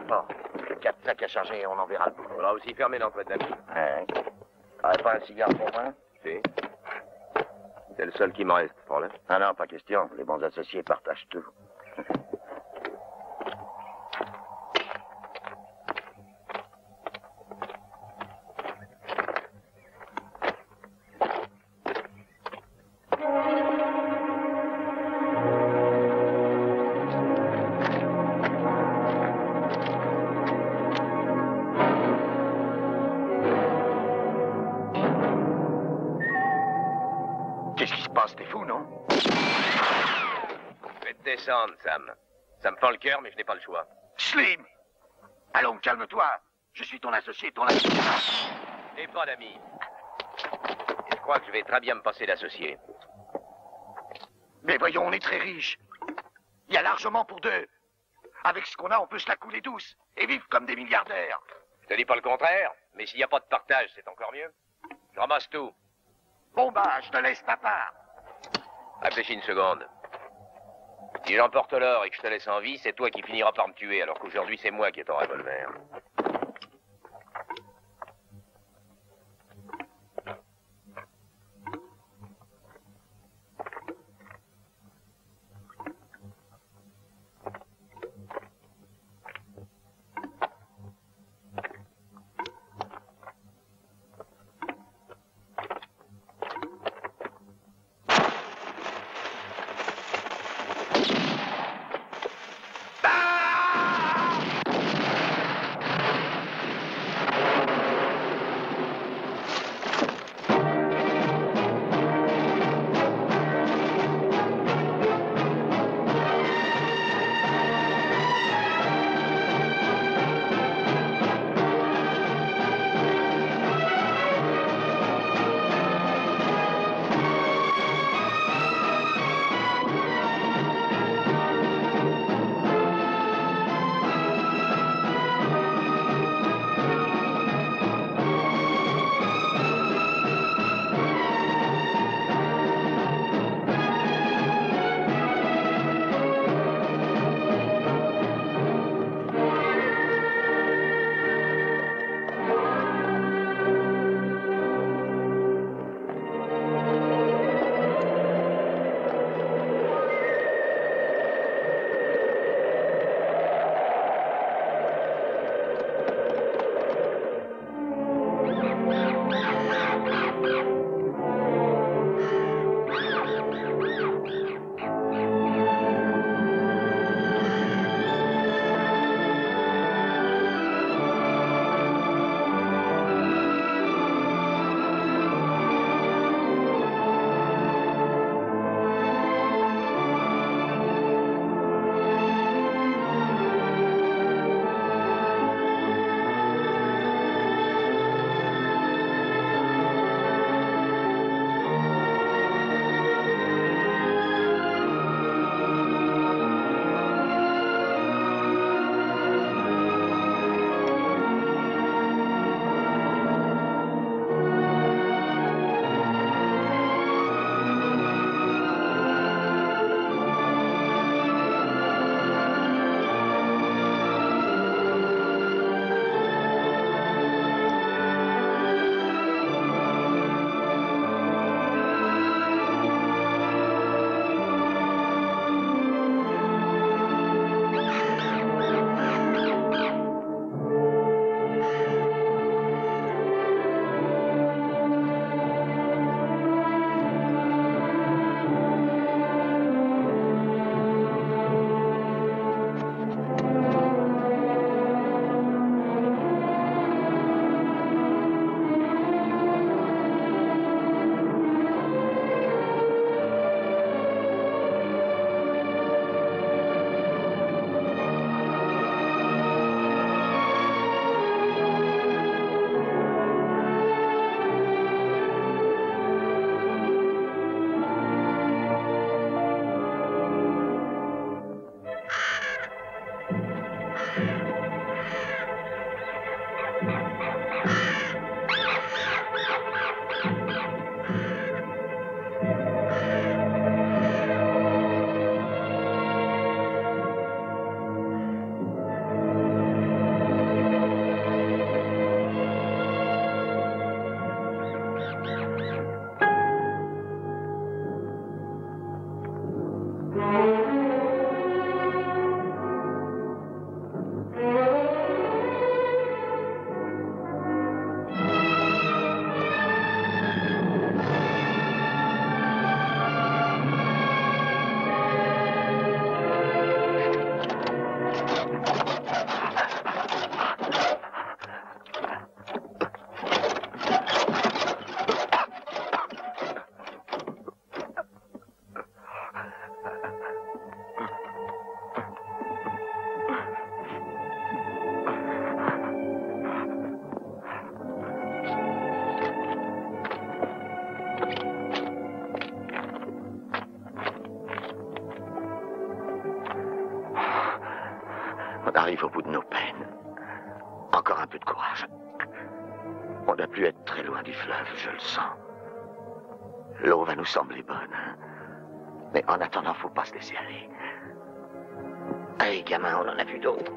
pas. 4 sacs à charger et on en verra le bout. Faudra aussi fermer l'entrée de la mine. Ouais. T'aurais pas un cigare pour moi? Si. C'est le seul qui me reste, prends-le. Ah non, pas question. Les bons associés partagent tout. Qu'est-ce qui se passe? T'es fou, non? Je vais te descendre, Sam. Ça me fend le cœur, mais je n'ai pas le choix. Slim! Allons, calme-toi. Je suis ton associé, ton associé. J'ai pas d'amis. Et je crois que je vais très bien me passer d'associé. Mais voyons, on est très riches. Il y a largement pour deux. Avec ce qu'on a, on peut se la couler douce et vivre comme des milliardaires. Je te dis pas le contraire, mais s'il n'y a pas de partage, c'est encore mieux. Je ramasse tout. Bon bah, je te laisse ta part. Réfléchis une seconde. Si j'emporte l'or et que je te laisse en vie, c'est toi qui finiras par me tuer, alors qu'aujourd'hui, c'est moi qui ai ton revolver. arrive au bout de nos peines. Encore un peu de courage. On ne doit plus être très loin du fleuve, je le sens. L'eau va nous sembler bonne. Mais en attendant, faut pas se laisser aller. Allez, gamin, on en a vu d'autres.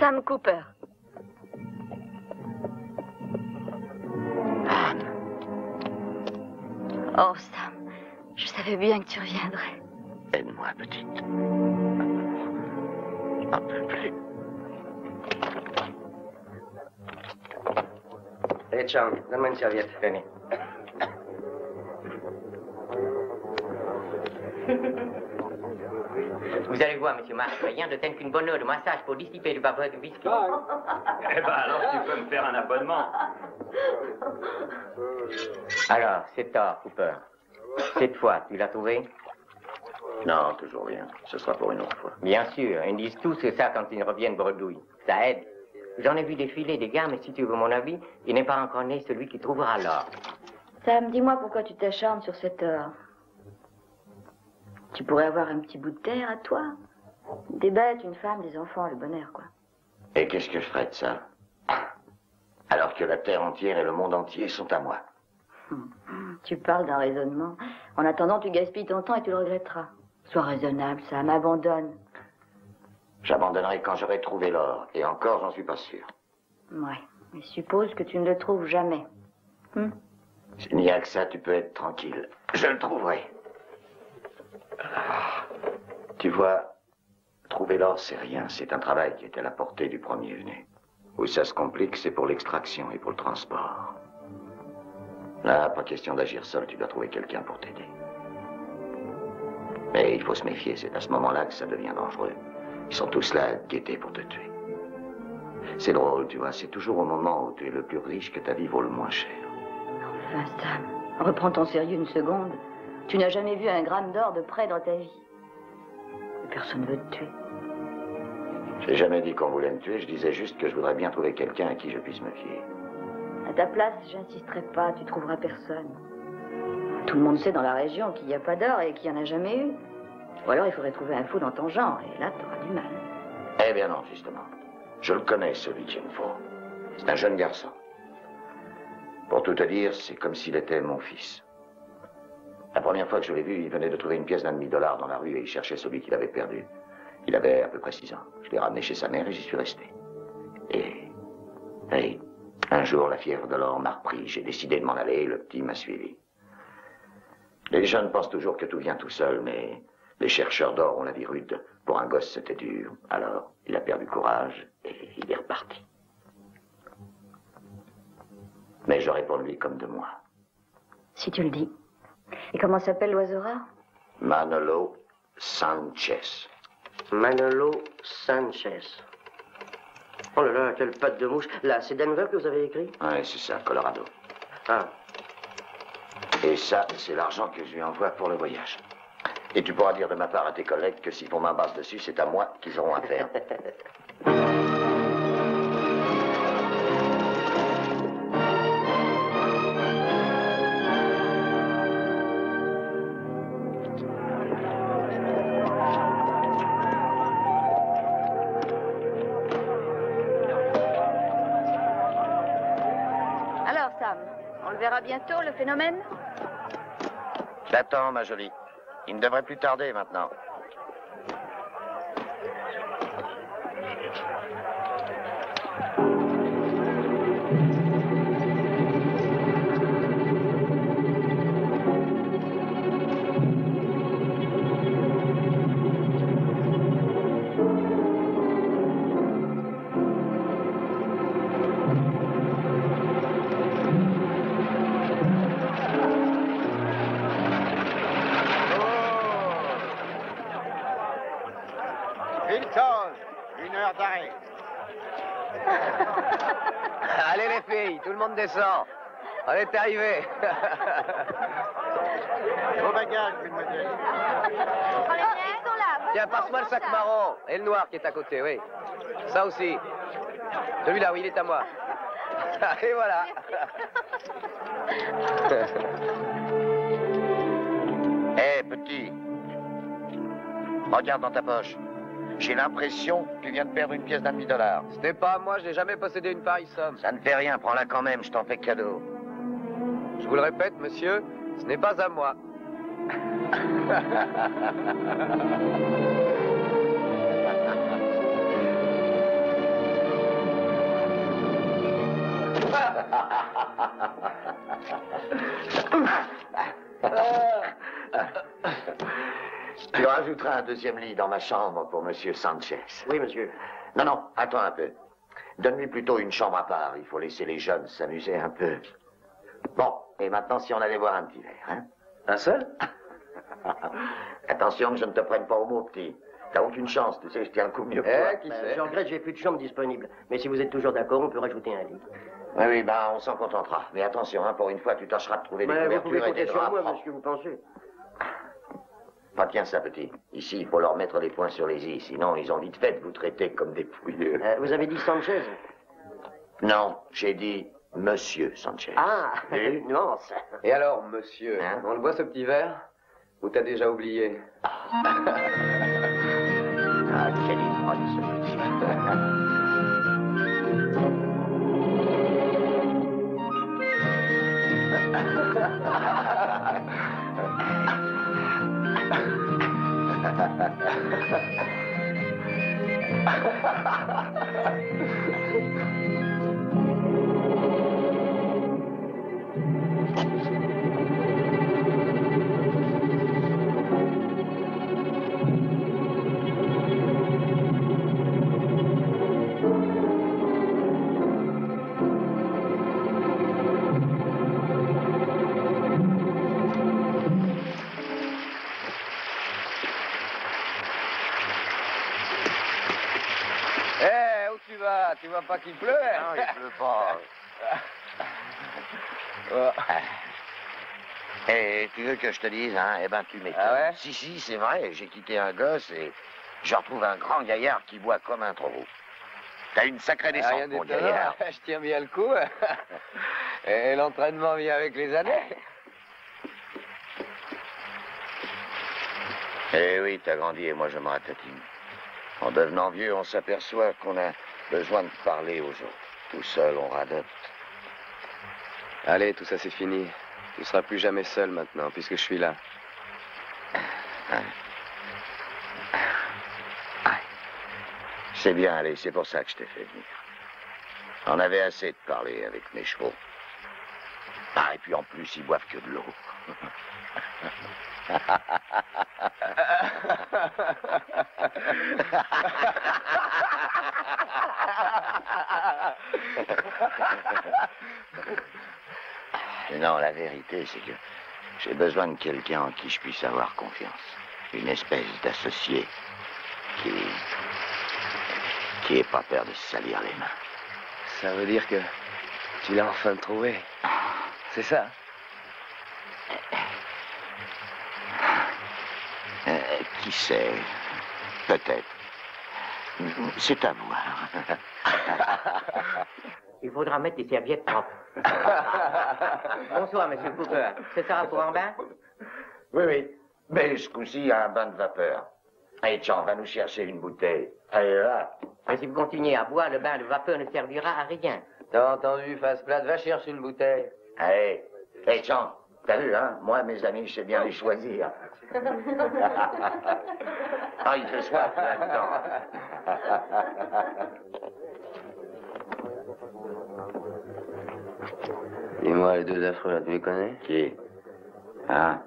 Sam Cooper. Anne, Oh, Sam, je savais bien que tu reviendrais. aide-moi, petite. Un peu plus. Allez, Charles, donne-moi une serviette. Tenez. Vous allez voir, monsieur Marc, rien de tel qu'une bonne heure de massage pour dissiper le vapeur du whisky. Eh ben alors tu peux me faire un abonnement. Alors, c'est tort, Cooper. Cette fois, tu l'as trouvé? Non, toujours rien. Ce sera pour une autre fois. Bien sûr, ils disent tous ça quand ils reviennent bredouille. Ça aide. J'en ai vu défiler des gars, mais si tu veux mon avis, il n'est pas encore né celui qui trouvera l'or. Sam, dis-moi pourquoi tu t'acharnes sur cet or. Tu pourrais avoir un petit bout de terre à toi. Des bêtes, une femme, des enfants, le bonheur, quoi. Et qu'est-ce que je ferais de ça? Alors que la terre entière et le monde entier sont à moi. Tu parles d'un raisonnement. En attendant, tu gaspilles ton temps et tu le regretteras. Sois raisonnable, Sam, abandonne. J'abandonnerai quand j'aurai trouvé l'or. Et encore, j'en suis pas sûr. Ouais, mais suppose que tu ne le trouves jamais. S'il n'y a que ça, tu peux être tranquille. Je le trouverai. Tu vois, trouver l'or, c'est rien. C'est un travail qui est à la portée du premier venu. Où ça se complique, c'est pour l'extraction et pour le transport. Là, pas question d'agir seul, tu dois trouver quelqu'un pour t'aider. Mais il faut se méfier, c'est à ce moment-là que ça devient dangereux. Ils sont tous là à te guetter pour te tuer. C'est drôle, tu vois, c'est toujours au moment où tu es le plus riche que ta vie vaut le moins cher. Enfin, Sam, reprends ton sérieux une seconde. Tu n'as jamais vu un gramme d'or de près dans ta vie. Et personne ne veut te tuer. J'ai jamais dit qu'on voulait me tuer, je disais juste que je voudrais bien trouver quelqu'un à qui je puisse me fier. À ta place, j'insisterai pas, tu trouveras personne. Tout le monde sait dans la région qu'il n'y a pas d'or et qu'il n'y en a jamais eu. Ou alors il faudrait trouver un fou dans ton genre, et là, tu auras du mal. Eh bien non, justement. Je le connais, celui qu'il me faut. C'est un jeune garçon. Pour tout te dire, c'est comme s'il était mon fils. La première fois que je l'ai vu, il venait de trouver une pièce d'$1,5 dans la rue et il cherchait celui qu'il avait perdu. Il avait à peu près 6 ans. Je l'ai ramené chez sa mère et j'y suis resté. Et un jour, la fièvre de l'or m'a repris. J'ai décidé de m'en aller et le petit m'a suivi. Les jeunes pensent toujours que tout vient tout seul, mais les chercheurs d'or ont la vie rude. Pour un gosse, c'était dur. Alors, il a perdu courage et il est reparti. Mais je réponds de lui comme de moi. Si tu le dis. Et comment s'appelle l'oiseau rare? Manolo Sanchez. Manolo Sanchez. Oh là là, quelle patte de mouche. Là, c'est Denver que vous avez écrit? Oui, c'est ça, Colorado. Ah. Et ça, c'est l'argent que je lui envoie pour le voyage. Et tu pourras dire de ma part à tes collègues que s'ils font ma base dessus, c'est à moi qu'ils auront affaire. Alors, Sam, on le verra bientôt, le phénomène? J'attends, ma jolie. Il ne devrait plus tarder maintenant. Allez les filles, tout le monde descend. On est arrivé. Vos bagages, mademoiselle. Prends les miens, ils sont là. Tiens, passe-moi le sac marron. Et le noir qui est à côté, oui. Ça aussi. Celui-là, oui, il est à moi. Et voilà. Hé, petit. Regarde dans ta poche. J'ai l'impression que tu viens de perdre une pièce d'$1,5. Ce n'est pas à moi, je n'ai jamais possédé une pareille somme. Ça ne fait rien, prends-la quand même, je t'en fais cadeau. Je vous le répète, monsieur, ce n'est pas à moi. Tu rajouteras un deuxième lit dans ma chambre pour Monsieur Sanchez. Oui, monsieur. Non, non, attends un peu. Donne-lui plutôt une chambre à part. Il faut laisser les jeunes s'amuser un peu. Bon, et maintenant, si on allait boire un petit verre, hein? Un seul? Attention que je ne te prenne pas au mot, petit. T'as aucune chance, tu sais, je tiens le coup mieux que toi. Qui sait? Je regrette, j'ai plus de chambre disponible. Mais si vous êtes toujours d'accord, on peut rajouter un lit. Oui, oui, ben, on s'en contentera. Mais attention, hein, pour une fois, tu tâcheras de trouver des Mais vous couvertures pouvez et des compter sur draps moi, propres. monsieur, vous pensez? Ah, tiens ça, petit. Ici, il faut leur mettre les points sur les i, sinon ils ont vite fait de vous traiter comme des pouilleux. Vous avez dit Sanchez? Non, j'ai dit Monsieur Sanchez. Ah, Et nuance. Et alors, monsieur, Hein? on le boit ce petit verre? Ou t'as déjà oublié? Ah, quel ivrogne, ce petit. Où tu vas? Tu vois pas qu'il pleut? Non, il pleut pas. Et tu veux que je te dise, hein? Eh ben, tu m'étonnes. Ah ouais? Si, c'est vrai. J'ai quitté un gosse et je retrouve un grand gaillard qui boit comme un taureau. T'as une sacrée descente, Rien mon d'étonnant, gaillard. je tiens bien le coup. Et l'entraînement vient avec les années. Eh oui, t'as grandi et moi je me ratatine. En devenant vieux, on s'aperçoit qu'on a besoin de parler aux autres. Tout seul, on radote. Allez, tout ça c'est fini. Tu seras plus jamais seul maintenant, puisque je suis là. C'est bien, allez, c'est pour ça que je t'ai fait venir. On avait assez de parler avec mes chevaux. Ah, et puis en plus, ils boivent que de l'eau. Non, la vérité, c'est que j'ai besoin de quelqu'un en qui je puisse avoir confiance. Une espèce d'associé qui ait pas peur de se salir les mains. Ça veut dire que tu l'as enfin trouvé. C'est ça? Qui sait? Peut-être. C'est à voir. Il faudra mettre des serviettes propres. Bonsoir, monsieur Cooper. C'est ça pour un bain? Oui. Mais ce coup-ci, un bain de vapeur. Allez, Jean, va nous chercher une bouteille. Allez, là. Mais si vous continuez à boire, le bain de vapeur ne servira à rien. T'as entendu, face plate, va chercher une bouteille. Allez. Hé, Jean, t'as vu, hein? Moi, mes amis, je sais bien les choisir. Ah, il fait soif, là-dedans. Dis-moi, les deux affreux, là, tu les connais? Qui? Hein?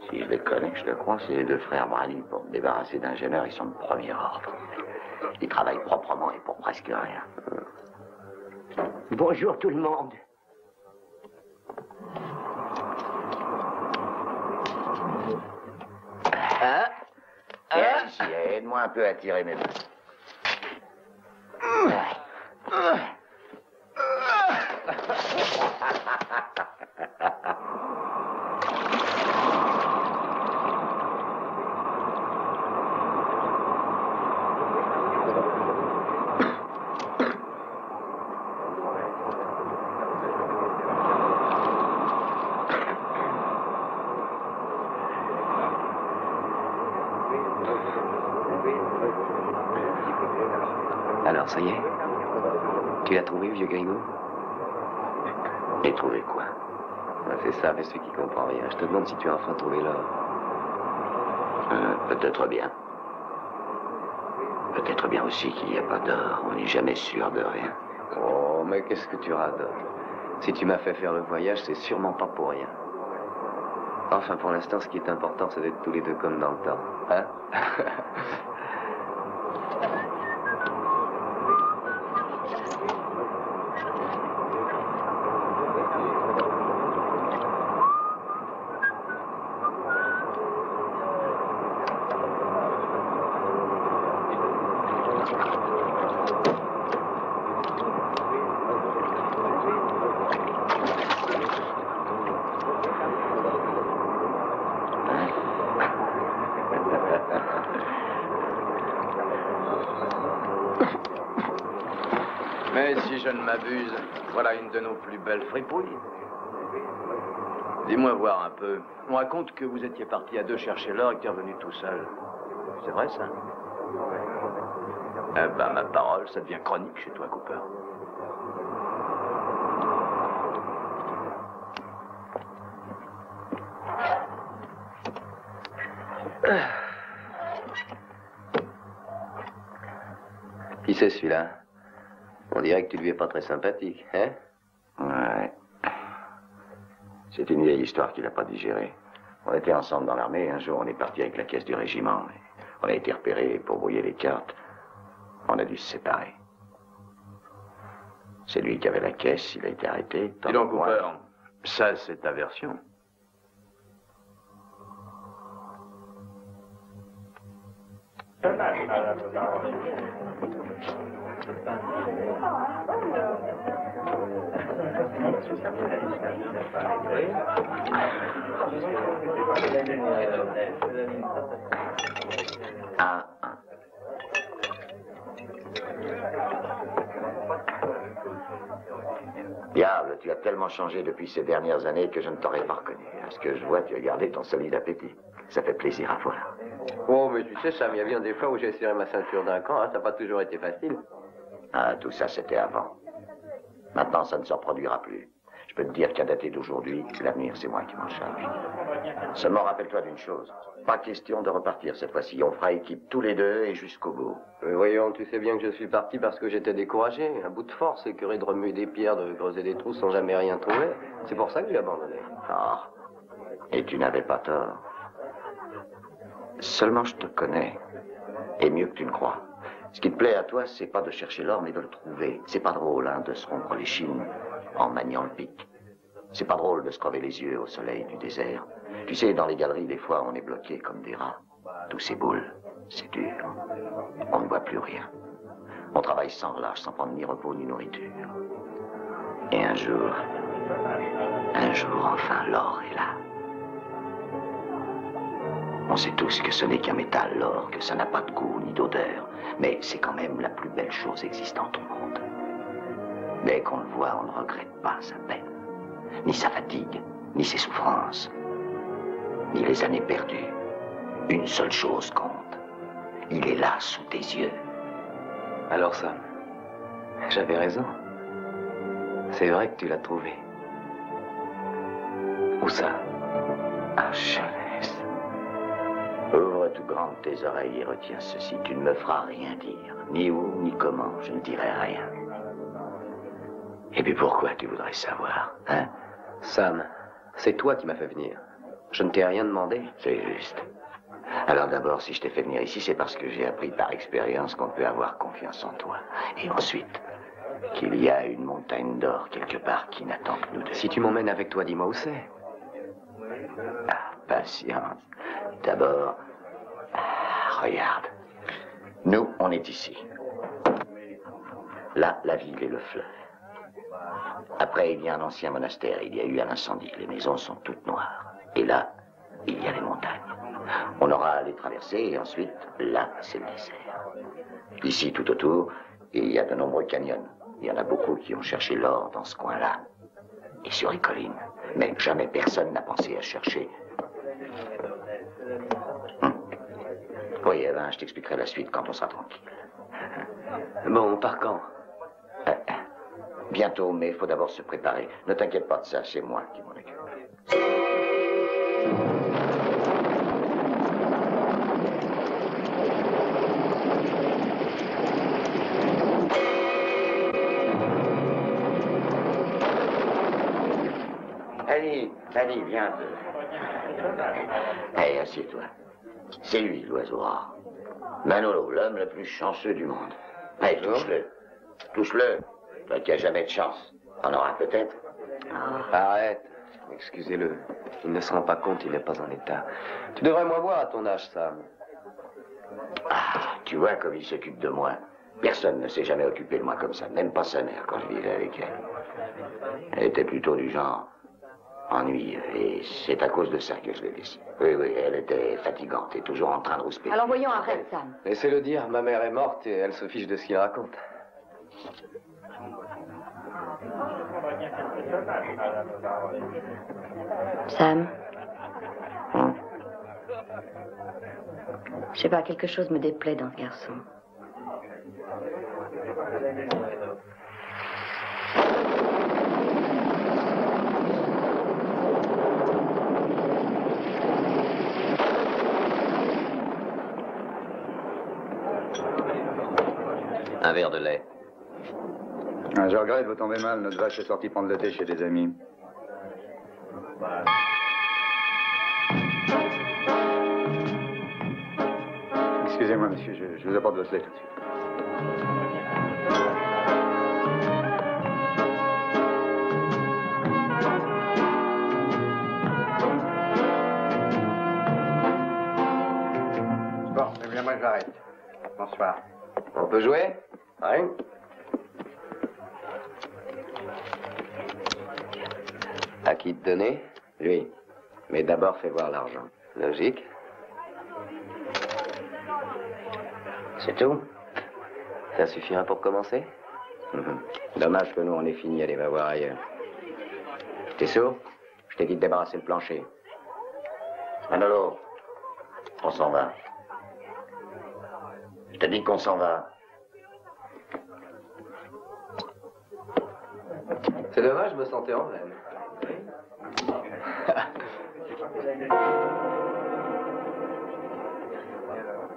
Si je les connais, je le crois, c'est les deux frères Brady. Pour me débarrasser d'ingénieurs, ils sont de premier ordre. Ils travaillent proprement et pour presque rien. Bonjour tout le monde. Viens ici, aide-moi un peu à tirer mes mains. Alors, ça y est? Tu l'as trouvé, vieux Gringo? Et trouver quoi? Ben, c'est ça, mais celui qui comprend rien. Je te demande si tu as enfin trouvé l'or. Peut-être bien. Peut-être bien aussi qu'il n'y a pas d'or. On n'est jamais sûr de rien. Oh, mais qu'est-ce que tu radotes? Si tu m'as fait faire le voyage, c'est sûrement pas pour rien. Enfin, pour l'instant, ce qui est important, c'est d'être tous les deux comme dans le temps. Hein? je ne m'abuse, voilà une de nos plus belles fripouilles. Dis-moi voir un peu. On raconte que vous étiez parti à deux chercher l'or et que tu es revenu tout seul. C'est vrai, ça? Eh ben, ma parole, ça devient chronique chez toi, Cooper. Qui c'est celui-là? On dirait que tu lui es pas très sympathique, hein? Ouais. C'est une vieille histoire qu'il n'a pas digérée. On était ensemble dans l'armée, un jour on est parti avec la caisse du régiment. On a été repérés pour brouiller les cartes. On a dû se séparer. C'est lui qui avait la caisse, il a été arrêté. Dis donc, Cooper, ça c'est ta version. Diable, tu as tellement changé depuis ces dernières années que je ne t'aurais pas reconnu. À ce que je vois, tu as gardé ton solide appétit. Ça fait plaisir à voir. Oh, mais tu sais, Sam, il y a bien des fois où j'ai serré ma ceinture d'un camp, hein, ça n'a pas toujours été facile. Ah, tout ça, c'était avant. Maintenant, ça ne se reproduira plus. Je peux te dire qu'à dater d'aujourd'hui, l'avenir, c'est moi qui m'en charge. Seulement, rappelle-toi d'une chose. Pas question de repartir cette fois-ci. On fera équipe tous les deux et jusqu'au bout. Voyons, tu sais bien que je suis parti parce que j'étais découragé. Un bout de force, écœuré de remuer des pierres, de creuser des trous sans jamais rien trouver. C'est pour ça que j'ai abandonné. Ah, et tu n'avais pas tort. Seulement, je te connais. Et mieux que tu ne crois. Ce qui te plaît à toi, c'est pas de chercher l'or, mais de le trouver. C'est pas drôle, hein, de se rompre les chines en maniant le pic. C'est pas drôle de se crever les yeux au soleil du désert. Tu sais, dans les galeries, des fois, on est bloqué comme des rats. Tous ces boules, c'est dur. On ne voit plus rien. On travaille sans relâche, sans prendre ni repos ni nourriture. Et un jour, enfin, l'or est là. On sait tous que ce n'est qu'un métal, l'or, que ça n'a pas de goût ni d'odeur. Mais c'est quand même la plus belle chose existante au monde. Dès qu'on le voit, on ne regrette pas sa peine, ni sa fatigue, ni ses souffrances, ni les années perdues. Une seule chose compte. Il est là, sous tes yeux. Alors, Sam, j'avais raison. C'est vrai que tu l'as trouvé. Où ça? Ah, jeunesse. Ouvre tout grand tes oreilles et retiens ceci. Tu ne me feras rien dire. Ni où, ni comment. Je ne dirai rien. Et puis pourquoi tu voudrais savoir, hein? Sam, c'est toi qui m'as fait venir. Je ne t'ai rien demandé. C'est juste. Alors d'abord, si je t'ai fait venir ici, c'est parce que j'ai appris par expérience qu'on peut avoir confiance en toi. Et ensuite, qu'il y a une montagne d'or quelque part qui n'attend que nous deux. Si tu m'emmènes avec toi, dis-moi où c'est. Ah, patience. D'abord, regarde. Nous, on est ici. Là, la ville et le fleuve. Après, il y a un ancien monastère. Il y a eu un incendie. Les maisons sont toutes noires. Et là, il y a les montagnes. On aura à les traverser et ensuite, là, c'est le désert. Ici, tout autour, il y a de nombreux canyons. Il y en a beaucoup qui ont cherché l'or dans ce coin-là. Et sur les collines. Mais jamais personne n'a pensé à chercher. Oui, eh ben, je t'expliquerai la suite quand on sera tranquille. Bon, on part quand? Bientôt, mais il faut d'abord se préparer. Ne t'inquiète pas de ça, c'est moi qui m'en occupe. Allez, viens. Allez, assieds-toi. C'est lui, l'oiseau rare. Manolo, l'homme le plus chanceux du monde. Allez, touche-le. Touche-le. Toi qui n'as jamais de chance. On aura peut-être. Arrête. Excusez-le. Il ne se rend pas compte, il n'est pas en état. Tu devrais moins voir à ton âge, Sam. Ah, tu vois comme il s'occupe de moi. Personne ne s'est jamais occupé de moi comme ça. Même pas sa mère quand je vivais avec elle. Elle était plutôt du genre ennuyeux. Et c'est à cause de ça que je l'ai laissée. Oui, elle était fatigante et toujours en train de rouspéter. Alors voyons, arrête, Sam. Laissez-le dire, ma mère est morte et elle se fiche de ce qu'il raconte. Sam. Je sais pas, quelque chose me déplaît dans ce garçon. Un verre de lait. Ah, je regrette, vous tombez mal. Notre vache est sortie prendre le thé chez des amis. Excusez-moi, monsieur, je vous apporte votre lait tout de suite. Bon, eh bien, moi, j'arrête. Bonsoir. On peut jouer? Ouais. À qui te donner? Lui. Mais d'abord, fais voir l'argent. Logique. C'est tout? Ça suffira pour commencer? Dommage que nous, on ait fini. Allez, va voir ailleurs. T'es sourd? Je t'ai dit de débarrasser le plancher. Manolo, on s'en va. Je te dis qu'on s'en va. C'est dommage, je me sentais en veine.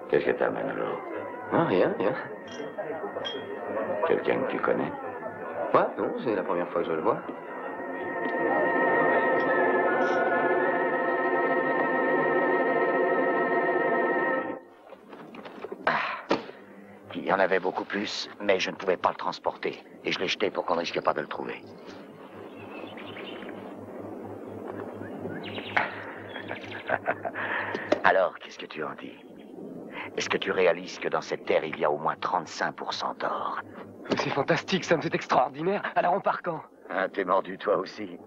Qu'est-ce que t'as, Manolo? Non, rien. Quelqu'un que tu connais? Ouais, non, c'est la première fois que je le vois. Il y en avait beaucoup plus, mais je ne pouvais pas le transporter. Et je l'ai jeté pour qu'on ne risque pas de le trouver. Alors, qu'est-ce que tu en dis? Est-ce que tu réalises que dans cette terre, il y a au moins 35% d'or? C'est fantastique, Sam, c'est extraordinaire. Alors on part quand? Ah, t'es mordu toi aussi?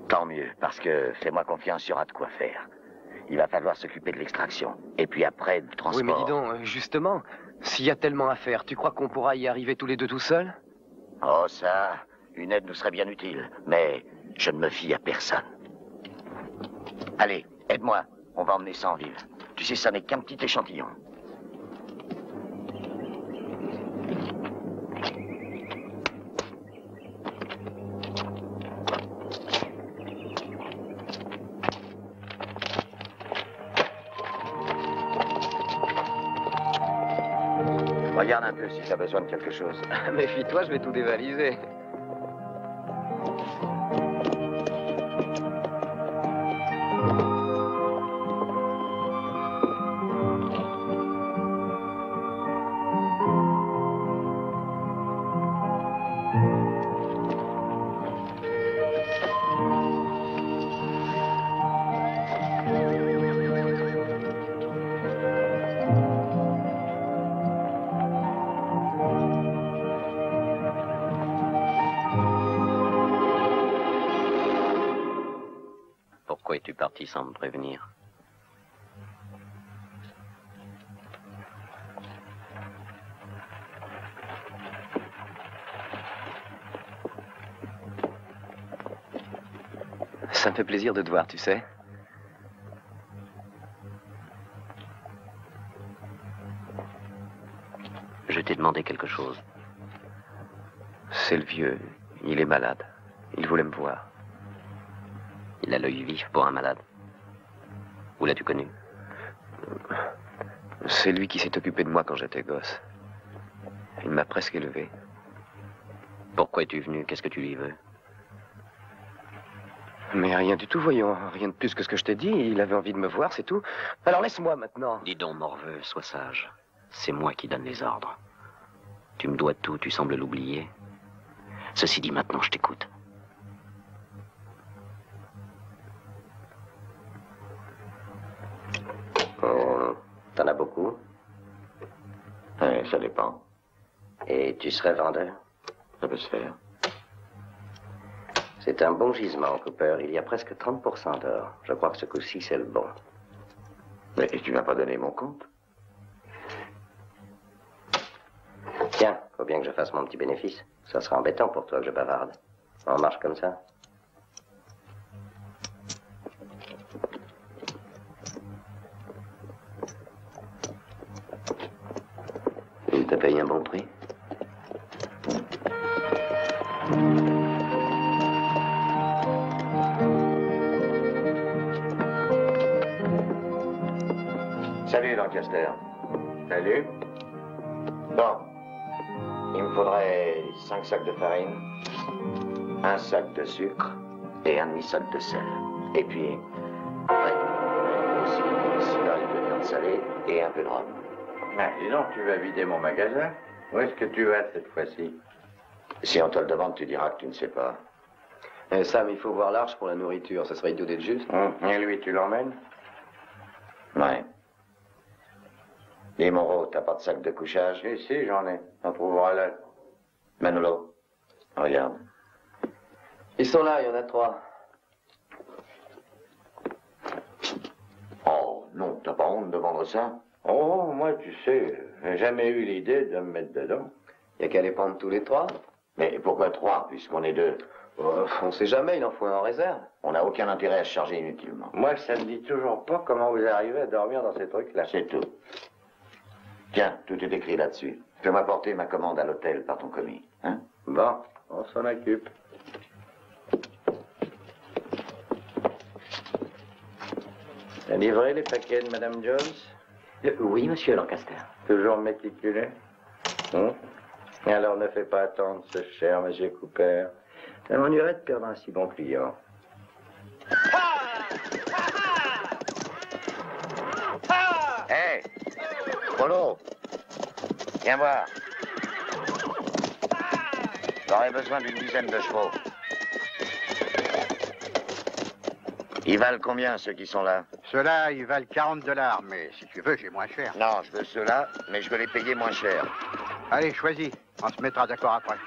Tant mieux, parce que fais-moi confiance, il y aura de quoi faire. Il va falloir s'occuper de l'extraction. Et puis après, du transport. Oui, mais dis donc, justement, s'il y a tellement à faire, tu crois qu'on pourra y arriver tous les deux tout seuls? Oh, ça, une aide nous serait bien utile. Mais je ne me fie à personne. Allez, aide-moi. On va emmener ça en ville. Tu sais, ça n'est qu'un petit échantillon. Regarde un peu si tu as besoin de quelque chose. Méfie-toi, je vais tout dévaliser. Pourquoi es-tu parti sans me prévenir? Ça me fait plaisir de te voir, tu sais. Je t'ai demandé quelque chose. C'est le vieux, il est malade. Il voulait me voir. Il a l'œil vif pour un malade. Où l'as-tu connu? C'est lui qui s'est occupé de moi quand j'étais gosse. Il m'a presque élevé. Pourquoi es-tu venu? Qu'est-ce que tu lui veux? Mais rien du tout, voyons. Rien de plus que ce que je t'ai dit. Il avait envie de me voir, c'est tout. Alors laisse-moi maintenant. Dis donc, Morveux, sois sage. C'est moi qui donne les ordres. Tu me dois tout, tu sembles l'oublier. Ceci dit, maintenant, je t'écoute. T'en as beaucoup? Ça dépend. Et tu serais vendeur? Ça peut se faire. C'est un bon gisement, Cooper. Il y a presque 30% d'or. Je crois que ce coup-ci, c'est le bon. Mais tu m'as pas donné mon compte? Tiens, faut bien que je fasse mon petit bénéfice. Ça sera embêtant pour toi que je bavarde. On marche comme ça. Il te paye un bon prix. Salut, Lancaster. Salut. Bon. Il me faudrait 5 sacs de farine, 1 sac de sucre et un demi-sac de sel. Et puis, aussi 6 barils de viande salée et un peu de rhum. Ah, dis donc, tu vas vider mon magasin? Où est-ce que tu vas cette fois-ci? Si on te le demande, tu diras que tu ne sais pas. Sam, il faut voir large pour la nourriture. Ça serait idiot d'être juste. Et lui, tu l'emmènes? Ouais. Dis, Moreau, t'as pas de sac de couchage? Si, j'en ai. On trouvera là. Manolo, regarde. Ils sont là, il y en a 3. Oh, non, t'as pas honte de vendre ça? Oh, moi, tu sais, j'ai jamais eu l'idée de me mettre dedans. Il n'y a qu'à les prendre tous les 3. Mais pourquoi 3, puisqu'on est 2? On sait jamais, il en faut un en réserve. On n'a aucun intérêt à se charger inutilement. Moi, ça me dit toujours pas comment vous arrivez à dormir dans ces trucs-là. C'est tout. Tiens, tout est écrit là-dessus. Fais-moi porter ma commande à l'hôtel par ton commis. Hein? Bon, on s'en occupe. T'as livré les paquets de Madame Jones? Oui, monsieur Lancaster. Toujours méticuleux. Alors ne fais pas attendre ce cher monsieur Cooper. Ça m'ennuierait de perdre un si bon client. Hé, Polo, viens voir. J'aurais besoin d'une dizaine de chevaux. Ils valent combien, ceux qui sont là? Ceux-là, ils valent $40, mais si tu veux, j'ai moins cher. Non, je veux ceux-là, mais je veux les payer moins cher. Allez, choisis. On se mettra d'accord après.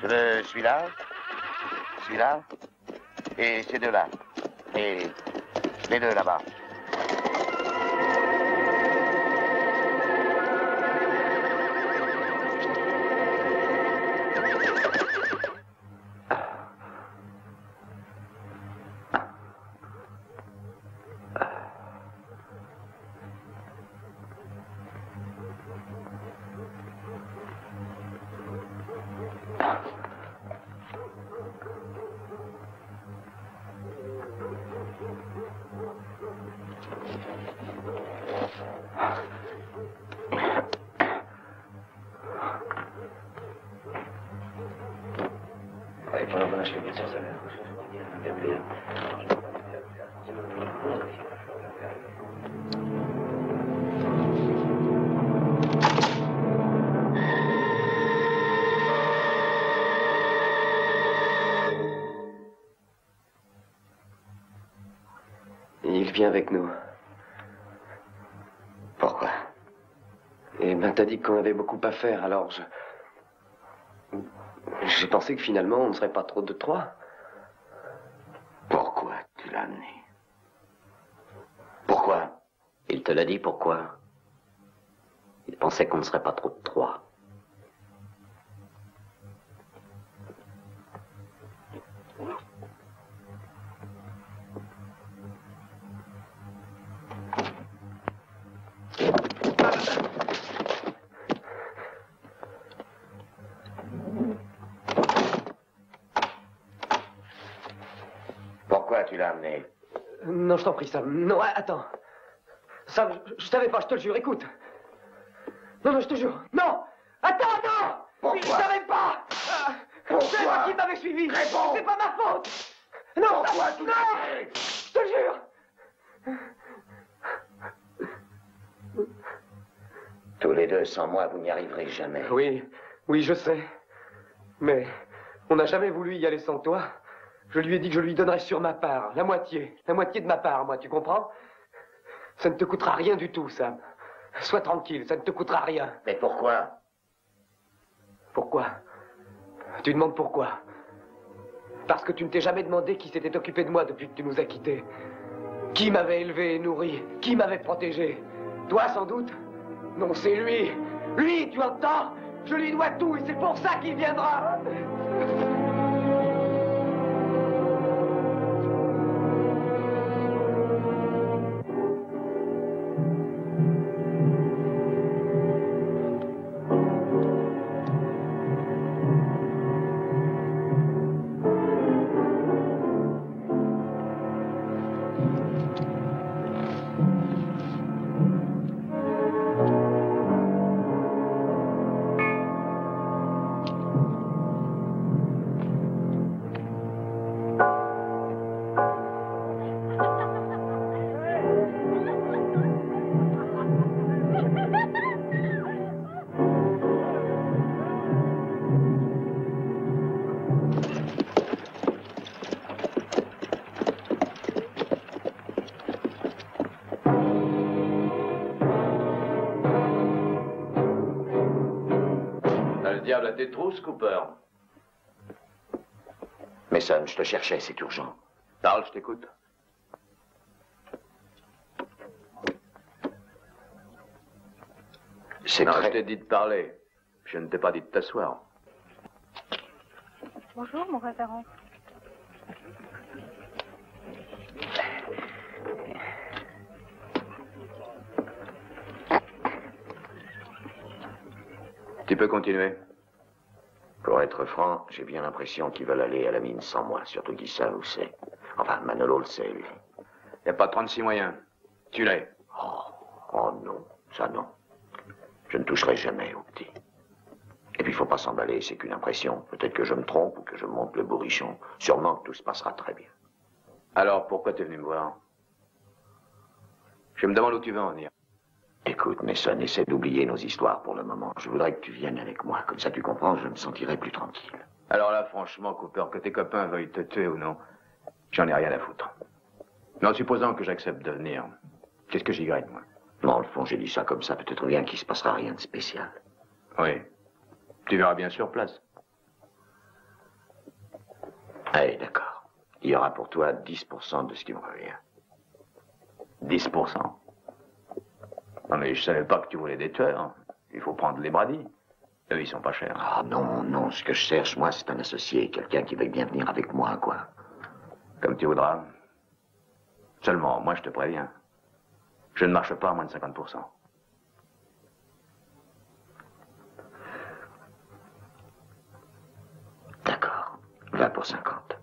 Je veux celui-là, celui-là, et ces deux-là. Et les deux là-bas. Il vient avec nous. Pourquoi? Eh ben, t'as dit qu'on avait beaucoup à faire, alors j'ai pensé que finalement, on ne serait pas trop de 3. Pourquoi tu l'as amené? Pourquoi? Il te l'a dit pourquoi? Il pensait qu'on ne serait pas trop de 3. Pourquoi tu l'as amené? Non, je t'en prie, Sam. Non, attends. Sam, je savais pas, je te le jure, écoute. Non, je te jure. Non! Attends! Pourquoi? Je savais pas! C'est moi qui m'avais suivi! Réponds! C'est pas ma faute! Non! Pourquoi tu l'as amené? Je te jure! Tous les deux, sans moi, vous n'y arriverez jamais. Oui, je sais. Mais on n'a jamais voulu y aller sans toi. Je lui ai dit que je lui donnerais sur ma part, la moitié de ma part, moi, tu comprends? Ça ne te coûtera rien du tout, Sam. Sois tranquille, ça ne te coûtera rien. Mais pourquoi? Pourquoi? Tu demandes pourquoi? Parce que tu ne t'es jamais demandé qui s'était occupé de moi depuis que tu nous as quittés. Qui m'avait élevé et nourri? Qui m'avait protégé? Toi, sans doute? Non, c'est lui. Lui, tu entends? Je lui dois tout et c'est pour ça qu'il viendra. Diable à tes trousses, Cooper. Mason, je te cherchais, c'est urgent. Parle, je t'écoute. C'est non, très... je t'ai dit de parler. Je ne t'ai pas dit de t'asseoir. Bonjour, mon révérend. Tu peux continuer. Pour être franc, j'ai bien l'impression qu'ils veulent aller à la mine sans moi, surtout qu'ils savent où c'est. Enfin, Manolo le sait, lui. Il n'y a pas 36 moyens. Tu l'es. Oh non, ça non. Je ne toucherai jamais au petit. Et puis, il faut pas s'emballer, c'est qu'une impression. Peut-être que je me trompe ou que je monte le bourrichon. Sûrement que tout se passera très bien. Alors, pourquoi t'es venu me voir? Je me demande où tu veux en venir. Écoute, Mason, essaie d'oublier nos histoires pour le moment. Je voudrais que tu viennes avec moi. Comme ça, tu comprends, je me sentirai plus tranquille. Alors là, franchement, Cooper, que tes copains veuillent te tuer ou non, j'en ai rien à foutre. Mais en supposant que j'accepte de venir, qu'est-ce que j'y gagne, moi? Non, au fond, j'ai dit ça comme ça. Peut-être bien qu'il se passera rien de spécial. Oui. Tu verras bien sur place. Allez, d'accord. Il y aura pour toi 10% de ce qui me revient. 10%. Non, mais je savais pas que tu voulais des tueurs. Il faut prendre les bradis. Eux, ils sont pas chers. Ah non, non, ce que je cherche, moi, c'est un associé. Quelqu'un qui veuille bien venir avec moi, quoi. Comme tu voudras. Seulement, moi, je te préviens. Je ne marche pas à moins de 50%. D'accord. Va pour 50.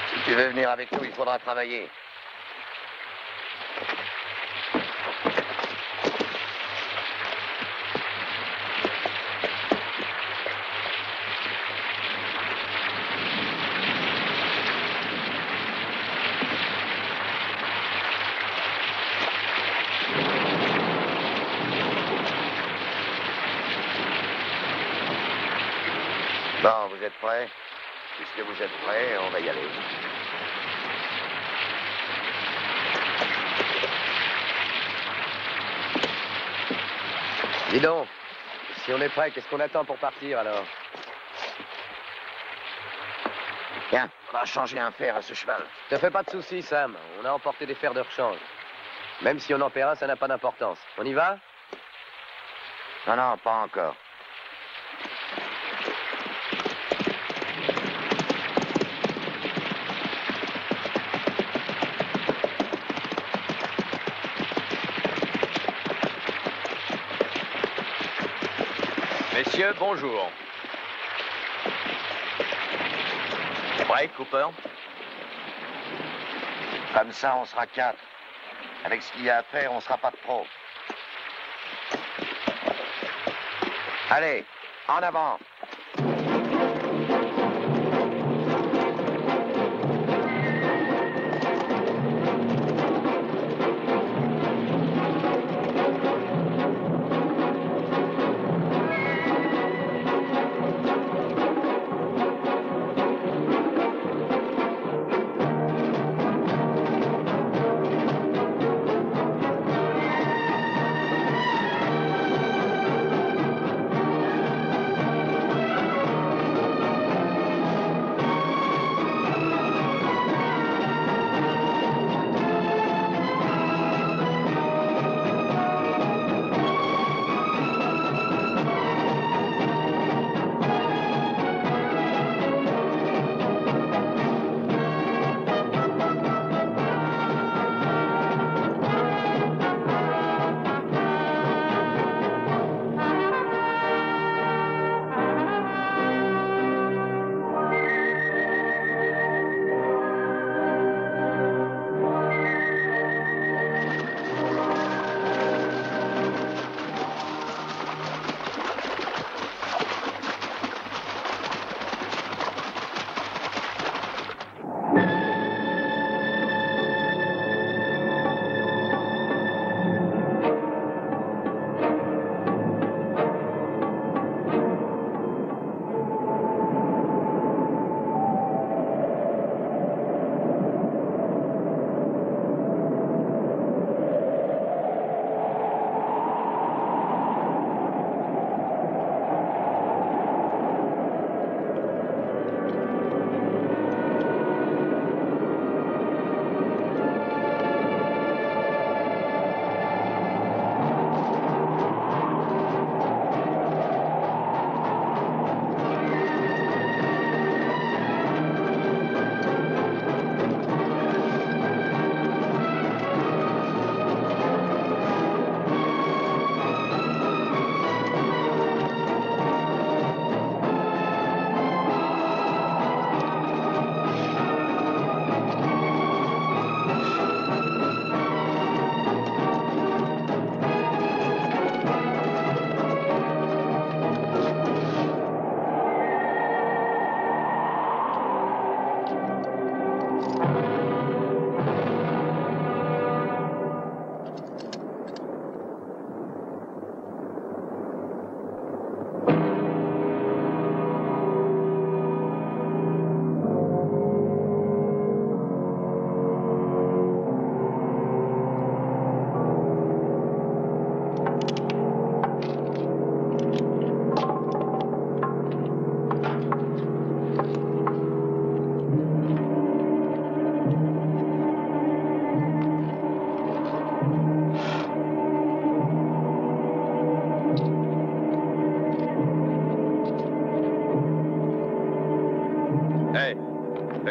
Si tu veux venir avec nous, il faudra travailler. Bon, vous êtes prêts? Puisque vous êtes prêts, on va y aller. Dis donc, si on est prêt, qu'est-ce qu'on attend pour partir alors? Tiens, on va changer un fer à ce cheval. Te fais pas de soucis, Sam. On a emporté des fers de rechange. Même si on en perd un, ça n'a pas d'importance. On y va? Non, non, pas encore. Messieurs, bonjour. Prêt, Cooper? Comme ça, on sera 4. Avec ce qu'il y a à faire, on sera pas de trop. Allez, en avant.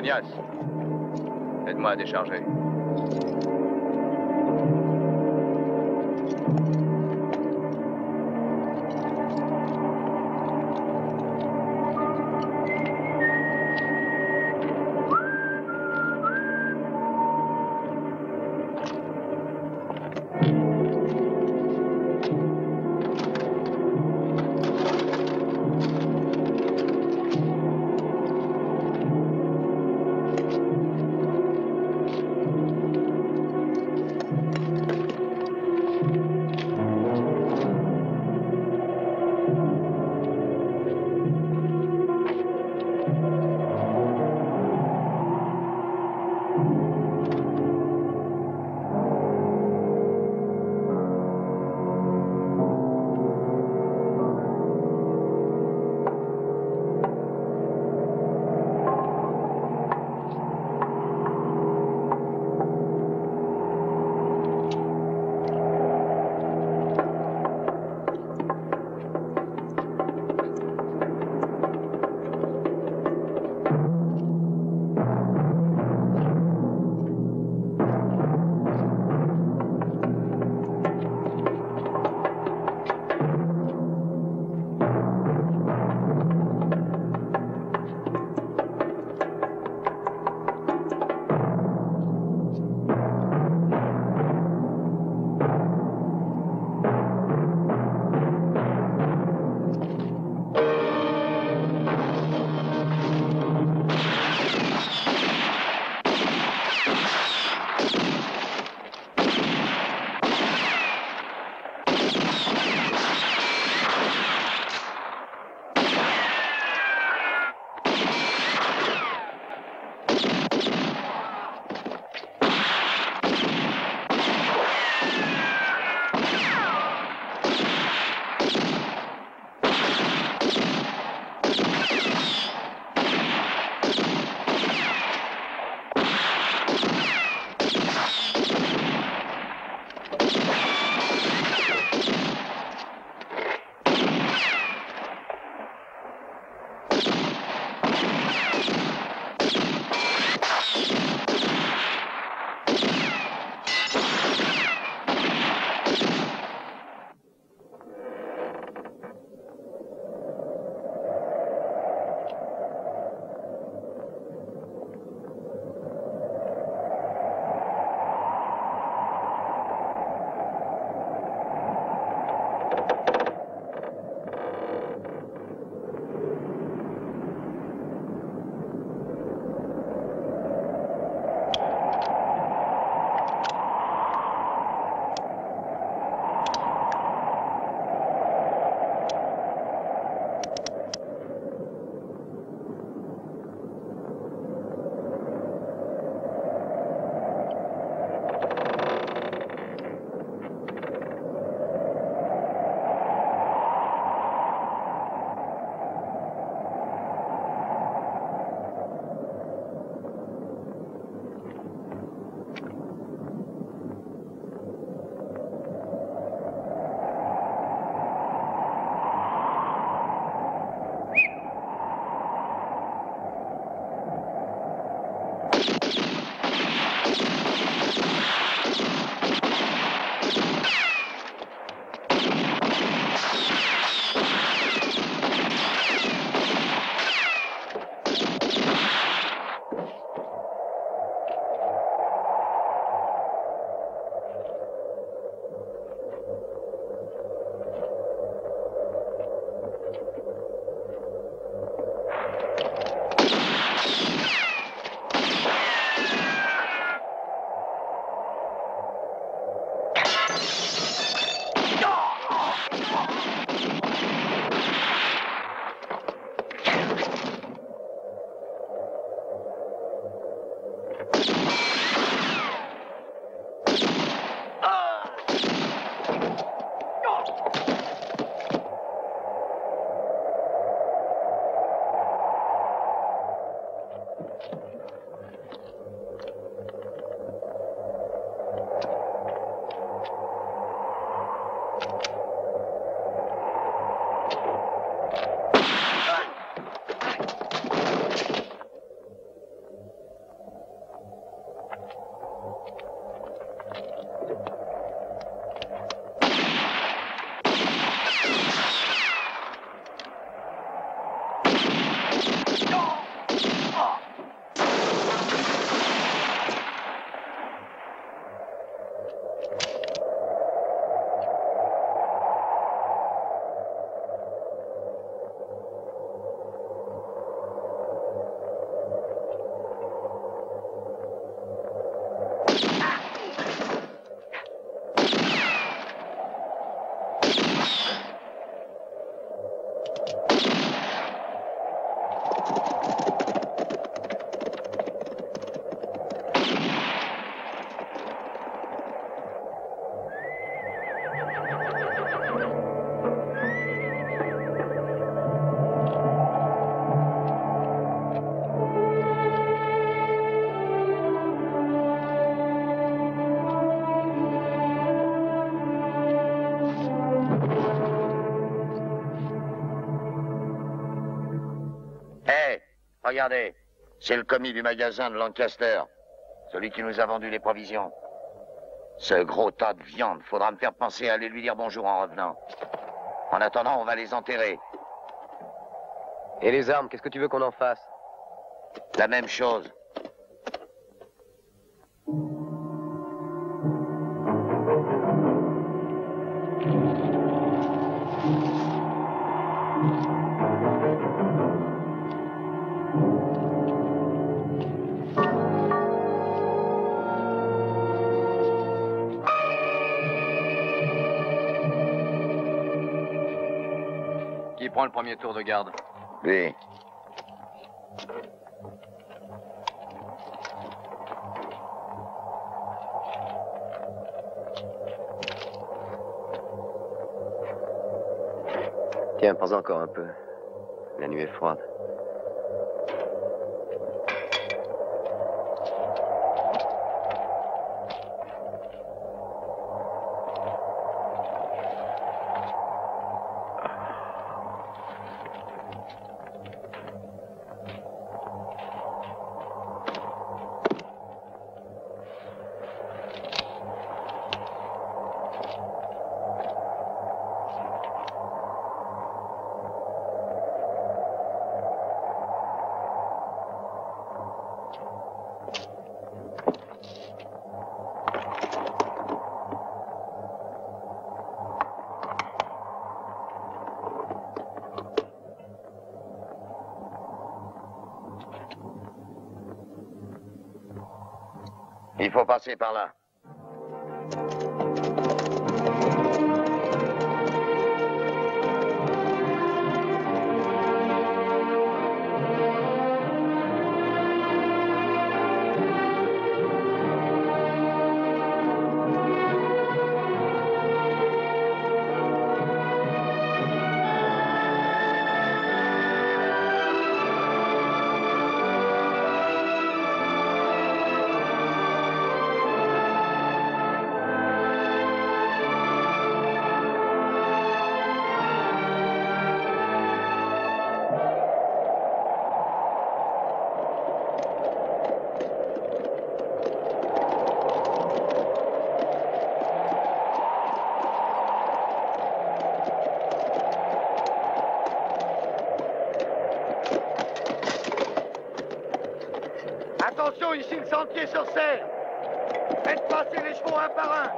Ignace, aide-moi à décharger. regardez. C'est le commis du magasin de Lancaster. Celui qui nous a vendu les provisions. Ce gros tas de viande, faudra me faire penser à aller lui dire bonjour en revenant. En attendant, on va les enterrer. Et les armes, qu'est-ce que tu veux qu'on en fasse? La même chose. Qui prend le premier tour de garde? Lui. Tiens, prends encore un peu. La nuit est froide. Il faut passer par là. Attention, ici le sentier sur serre. Faites passer les chevaux un par un.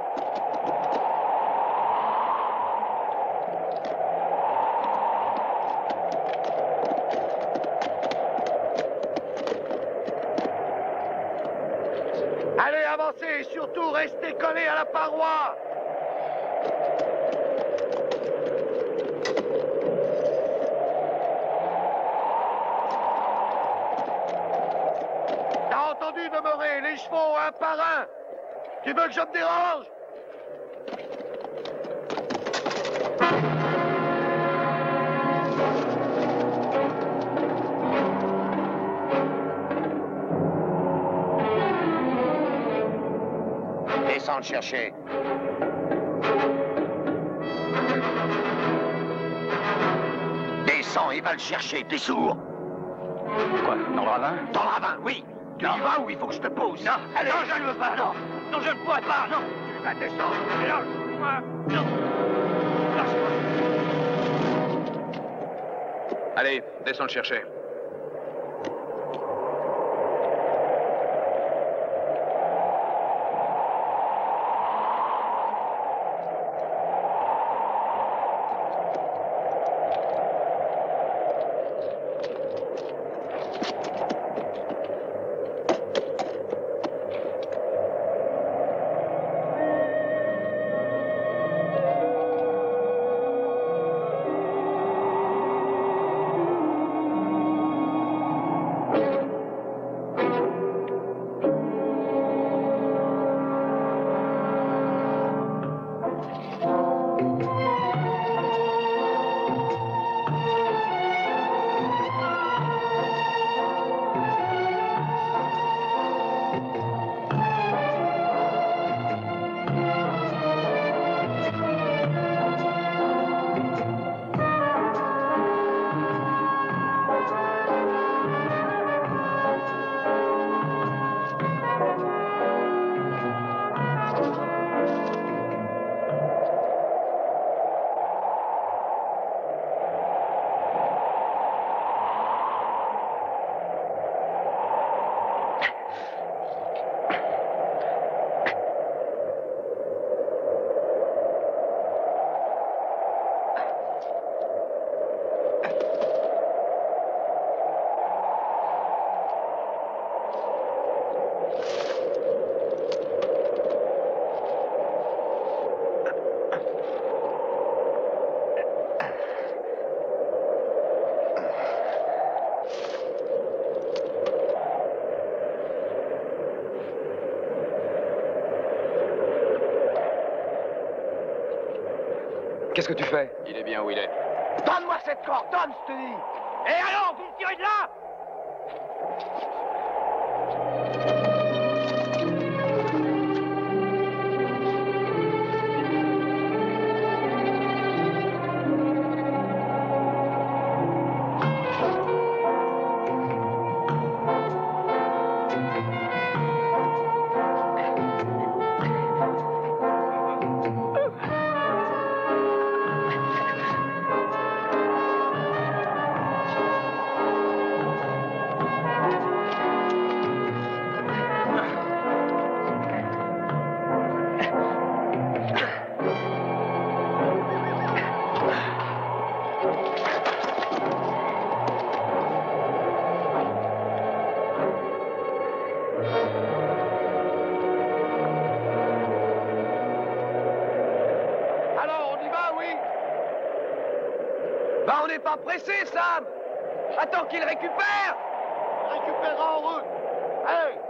Allez, avancez et surtout restez collés à la paroi. T'as entendu demeurer les chevaux un par un. Tu veux que je me dérange? Descends le chercher. Descends et va le chercher, t'es sourd? Quoi, dans le ravin? Dans le ravin, oui. Tu y vas ou il faut que je te pose? Non, allez. Non, je ne veux pas, non. Non, je ne pourrais pas, non. Tu vas descendre. Lâche-moi. Non. Lâche-moi. Allez, descends le chercher. Qu'est-ce que tu fais? Il est bien où il est. Donne-moi cette corde, donne, je te dis. Et alors, vous me tirez de là? Bah, on n'est pas pressé, Sam. Attends qu'il récupère. Il récupérera en route. Allez.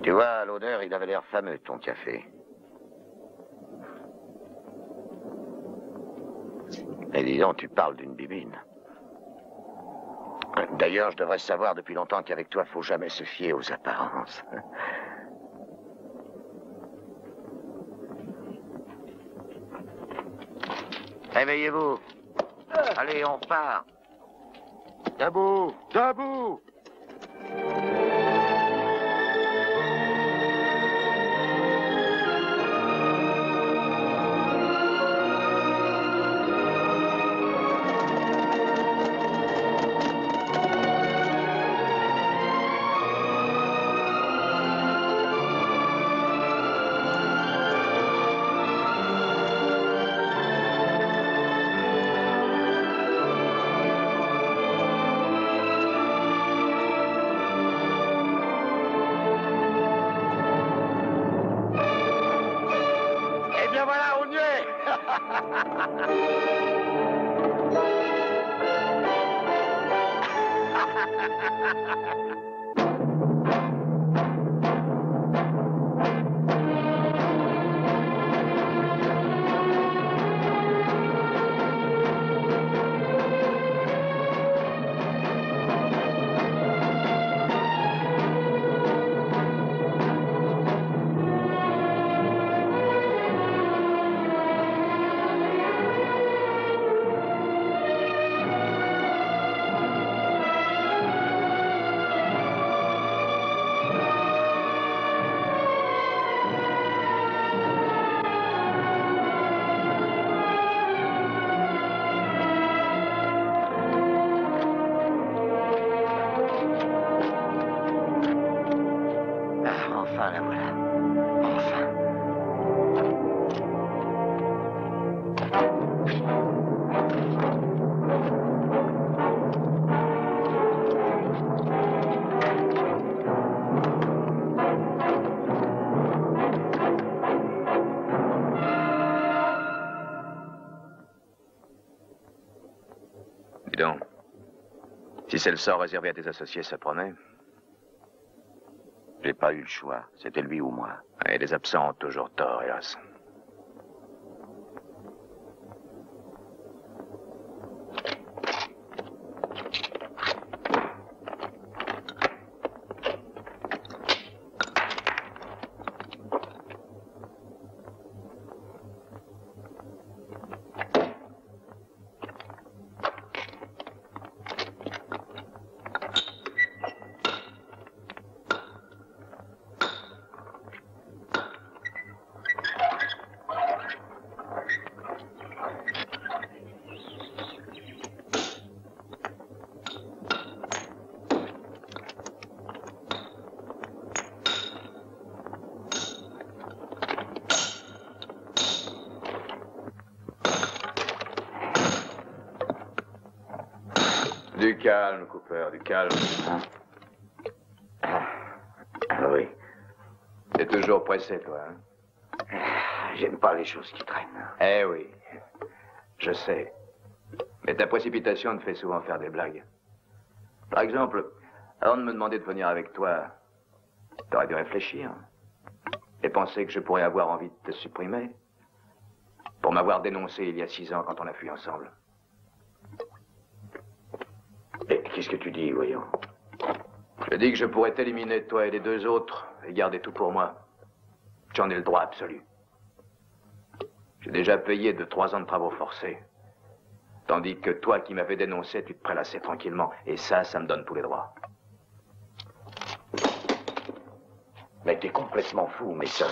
Tu vois, à l'odeur, il avait l'air fameux, ton café. Et dis donc, tu parles d'une bibine. D'ailleurs, je devrais savoir depuis longtemps qu'avec toi, faut jamais se fier aux apparences. Réveillez-vous. Allez, on repart. Debout, debout. Enfin, la voilà. Enfin. Dis donc, si c'est le sort réservé à tes associés, ça promet. J'ai pas eu le choix. C'était lui ou moi. Et les absents ont toujours tort, hélas. Du calme, Cooper, du calme. Oui. T'es toujours pressé, toi, hein? J'aime pas les choses qui traînent. Eh oui, je sais. Mais ta précipitation te fait souvent faire des blagues. Par exemple, avant de me demander de venir avec toi, t'aurais dû réfléchir. Et penser que je pourrais avoir envie de te supprimer. Pour m'avoir dénoncé il y a 6 ans quand on a fui ensemble. Et qu'est-ce que tu dis, voyons? Je dis que je pourrais t'éliminer, toi et les 2 autres, et garder tout pour moi. J'en ai le droit absolu. J'ai déjà payé 2-3 ans de travaux forcés. Tandis que toi qui m'avais dénoncé, tu te prélassais tranquillement. Et ça me donne tous les droits. Mais t'es complètement fou, Mason.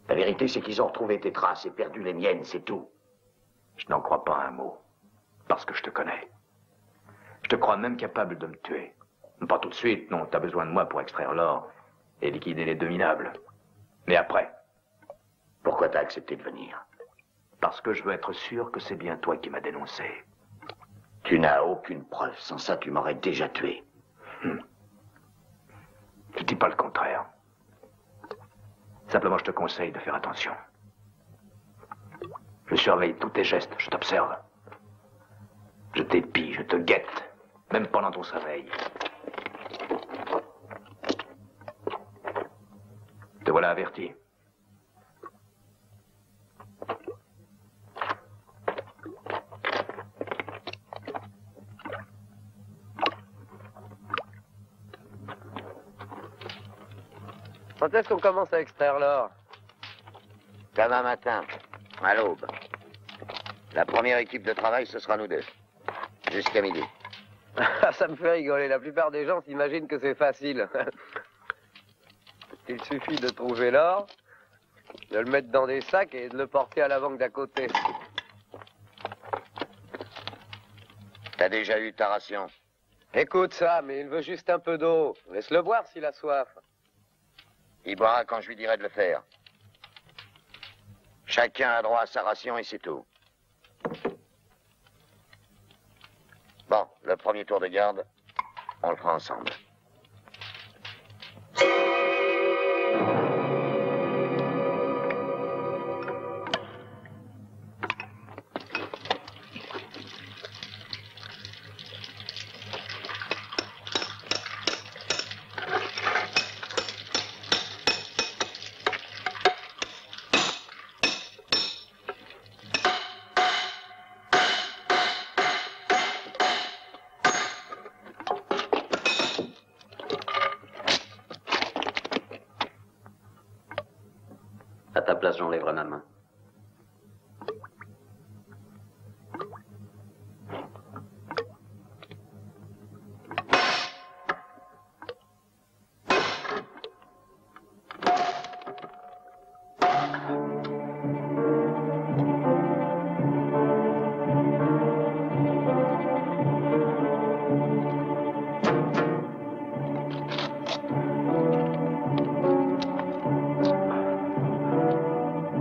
La vérité, c'est qu'ils ont retrouvé tes traces et perdu les miennes, c'est tout. Je n'en crois pas un mot. Parce que je te connais. Je te crois même capable de me tuer. Pas tout de suite, non. T'as besoin de moi pour extraire l'or et liquider les 2 minables. Mais après. Pourquoi t'as accepté de venir? Parce que je veux être sûr que c'est bien toi qui m'as dénoncé. Tu n'as aucune preuve. Sans ça, tu m'aurais déjà tué. Je dis pas le contraire. Simplement, je te conseille de faire attention. Je surveille tous tes gestes, je t'observe. Je t'épie, je te guette, même pendant ton sommeil. Te voilà averti. Quand est-ce qu'on commence à extraire l'or? Demain matin, à l'aube. La première équipe de travail, ce sera nous 2. Jusqu'à midi. Ça me fait rigoler. La plupart des gens s'imaginent que c'est facile. Il suffit de trouver l'or, de le mettre dans des sacs et de le porter à la banque d'à côté. T'as déjà eu ta ration? Écoute ça, mais il veut juste un peu d'eau. Laisse-le boire s'il a soif. Il boira quand je lui dirai de le faire. Chacun a droit à sa ration et c'est tout. Bon, le premier tour de garde, on le fera ensemble. ta place, j'enlèverai ma main.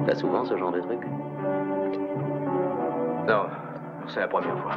T'as souvent ce genre de truc? Non, c'est la première fois.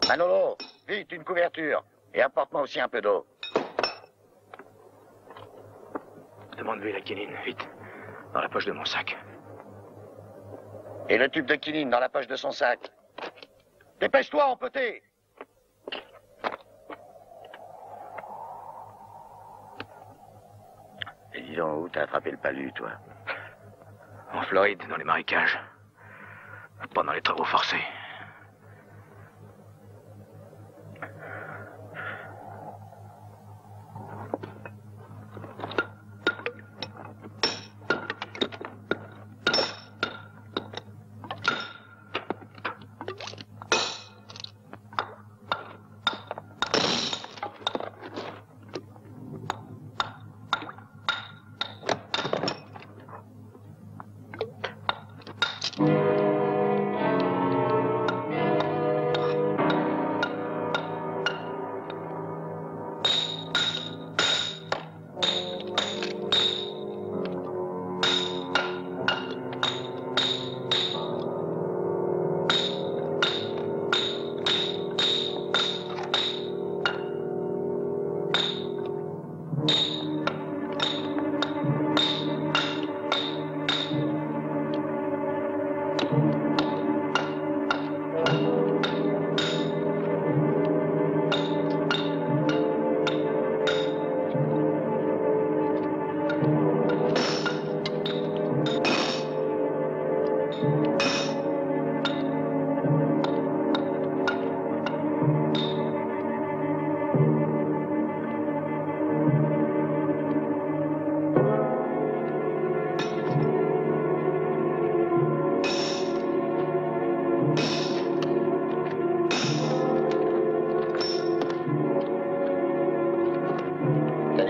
Manolo, vite, une couverture. Et apporte-moi aussi un peu d'eau. Demande-lui la quinine, vite. Dans la poche de mon sac. Et le tube de quinine dans la poche de son sac. Dépêche-toi, empoté. Et dis donc, où t'as attrapé le palu, toi? En Floride, dans les marécages. Pendant les travaux forcés.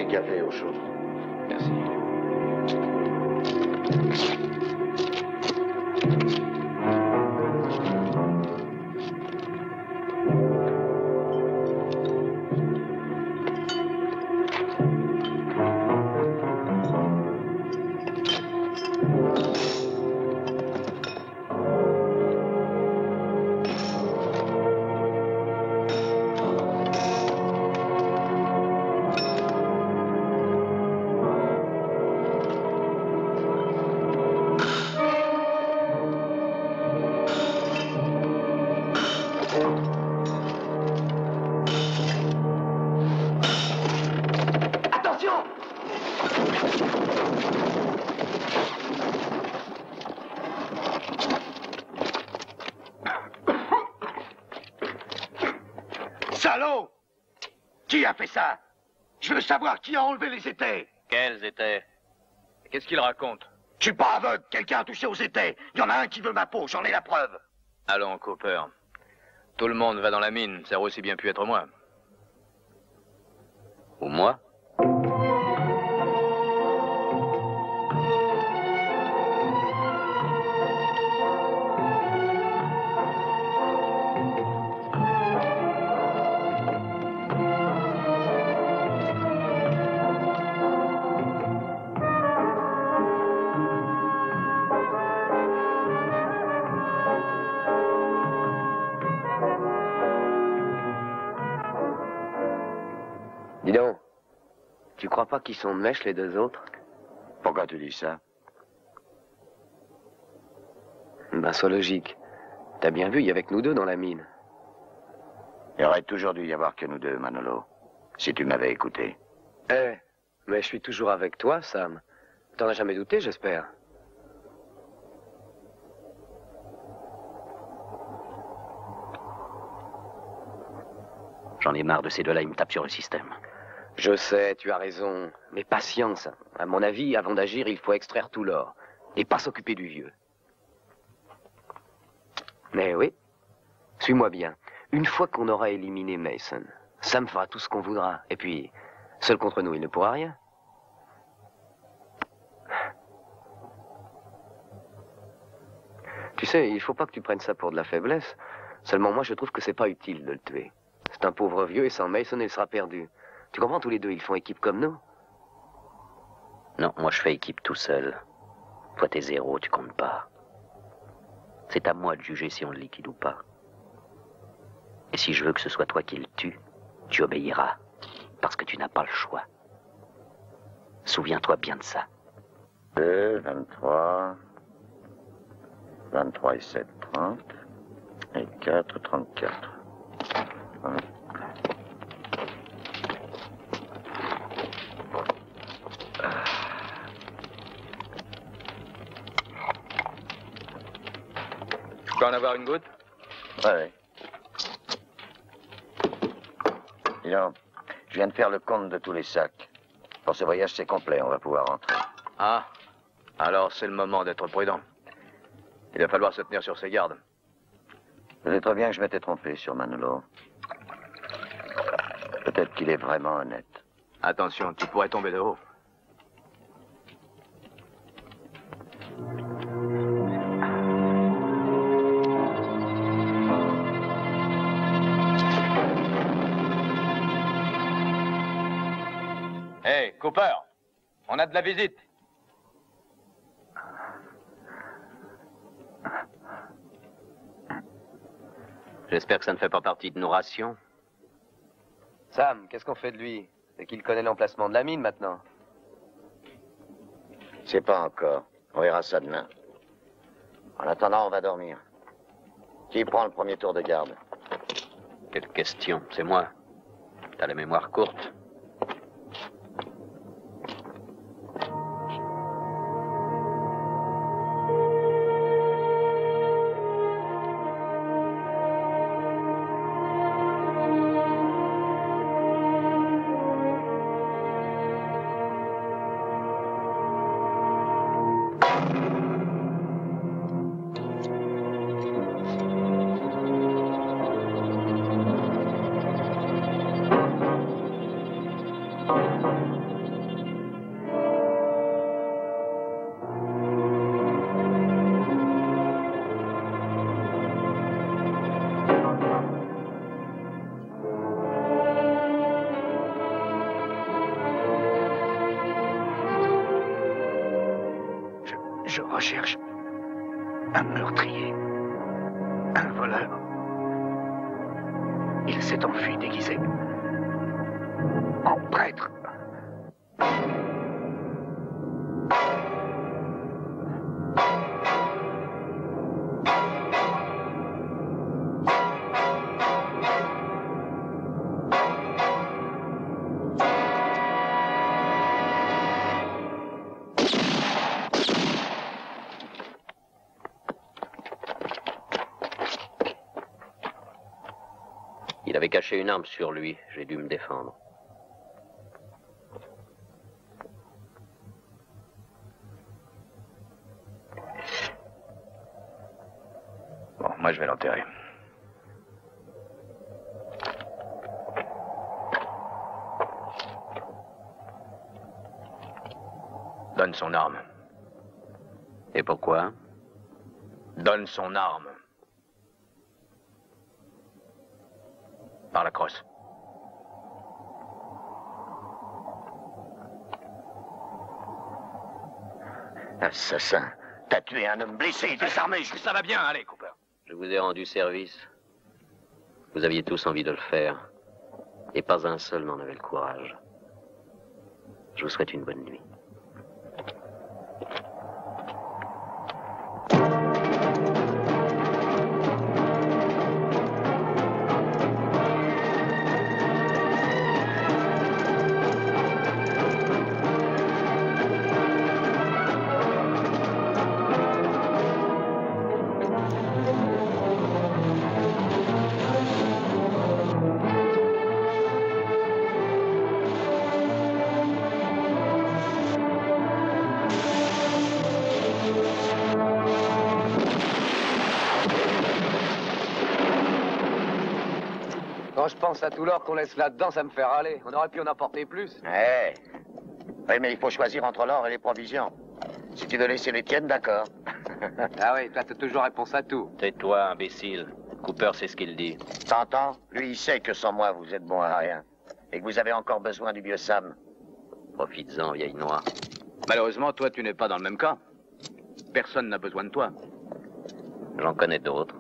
Café au chaud. Merci. Salaud! Qui a fait ça? Je veux savoir qui a enlevé les étais. Quels étaient? Qu'est-ce qu'il raconte? Je suis pas aveugle, quelqu'un a touché aux étais. Il y en a un qui veut ma peau, j'en ai la preuve. Allons, Cooper. Tout le monde va dans la mine, ça aurait aussi bien pu être moi. Ou moi? Dis donc, tu crois pas qu'ils sont de mèche, les deux autres? Pourquoi tu dis ça? Ben, sois logique. T'as bien vu, il y avait que nous deux dans la mine. Il aurait toujours dû y avoir que nous deux, Manolo. Si tu m'avais écouté. Eh, mais je suis toujours avec toi, Sam. T'en as jamais douté, j'espère. J'en ai marre de ces deux-là, ils me tapent sur le système. Je sais, tu as raison. Mais patience. À mon avis, avant d'agir, il faut extraire tout l'or. Et pas s'occuper du vieux. Mais oui. Suis-moi bien. Une fois qu'on aura éliminé Mason, Sam fera tout ce qu'on voudra. Et puis, seul contre nous, il ne pourra rien. Tu sais, il faut pas que tu prennes ça pour de la faiblesse. Seulement moi, je trouve que c'est pas utile de le tuer. C'est un pauvre vieux et sans Mason, il sera perdu. Tu comprends, tous les deux, ils font équipe comme nous. Non, moi je fais équipe tout seul. Toi t'es zéro, tu comptes pas. C'est à moi de juger si on le liquide ou pas. Et si je veux que ce soit toi qui le tue, tu obéiras. Parce que tu n'as pas le choix. Souviens-toi bien de ça. 2, 23... 23 et 7, 30. Et 4, 34. Je peux en avoir une goutte? Ouais. Dis donc, je viens de faire le compte de tous les sacs. Pour ce voyage, c'est complet, on va pouvoir rentrer. Ah, alors c'est le moment d'être prudent. Il va falloir se tenir sur ses gardes. Je sais très bien que je m'étais trompé sur Manolo. Peut-être qu'il est vraiment honnête. Attention, tu pourrais tomber de haut. Hey, Cooper, on a de la visite. J'espère que ça ne fait pas partie de nos rations. Sam, qu'est-ce qu'on fait de lui? C'est qu'il connaît l'emplacement de la mine maintenant. C'est pas encore. On verra ça demain. En attendant, on va dormir. Qui prend le premier tour de garde? Quelle question, c'est moi. T'as la mémoire courte. Je recherche un meurtrier, un voleur. Il s'est enfui déguisé en prêtre. Il avait caché une arme sur lui. J'ai dû me défendre. Bon, moi je vais l'enterrer. Donne son arme. Et pourquoi? Donne son arme. Par la crosse. Assassin, t'as tué un homme blessé, désarmé. Ça va bien, allez, Cooper. Je vous ai rendu service. Vous aviez tous envie de le faire. Et pas un seul n'en avait le courage. Je vous souhaite une bonne nuit. pense à tout l'or qu'on laisse là-dedans, ça me fait râler. On aurait pu en apporter plus. Eh. Oui, mais il faut choisir entre l'or et les provisions. Si tu veux laisser les tiennes, d'accord. Ah oui, toi, t'as toujours réponse à tout. Tais-toi, imbécile. Cooper sait ce qu'il dit. T'entends? Lui, il sait que sans moi, vous êtes bon à rien. Et que vous avez encore besoin du vieux Sam. Profites-en, vieille noire. Malheureusement, toi, tu n'es pas dans le même cas. Personne n'a besoin de toi. J'en connais d'autres.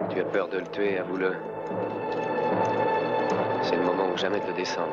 Tu as peur de le tuer, avoue-le. C'est le moment ou jamais de le descendre.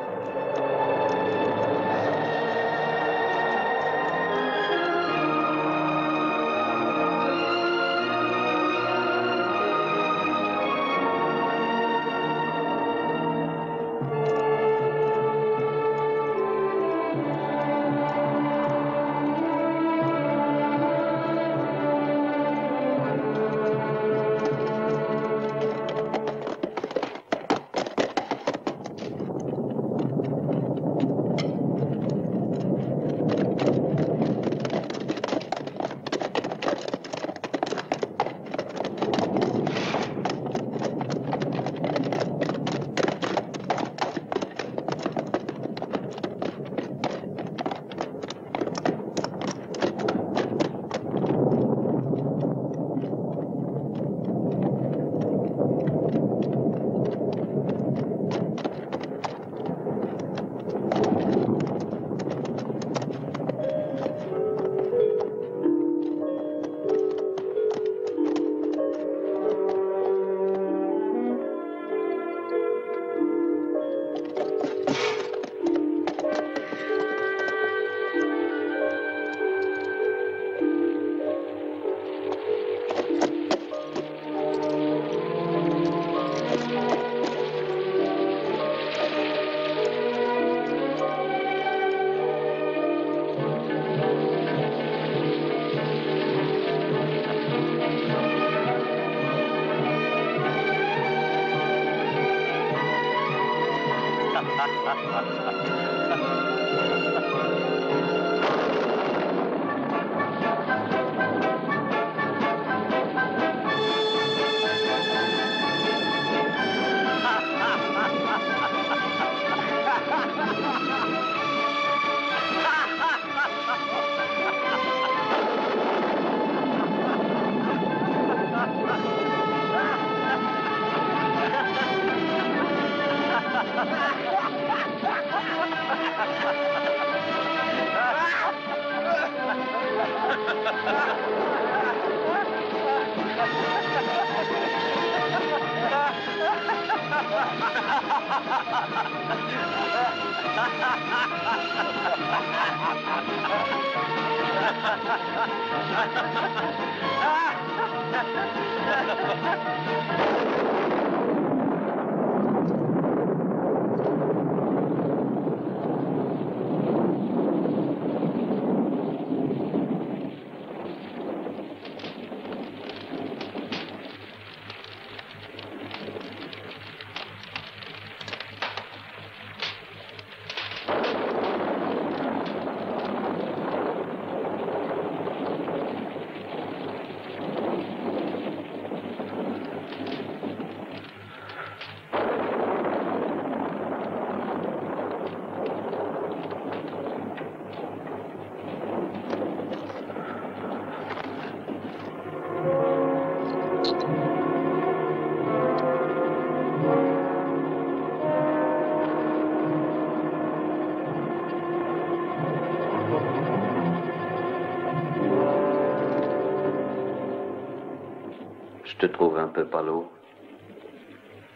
Je te trouve un peu palo.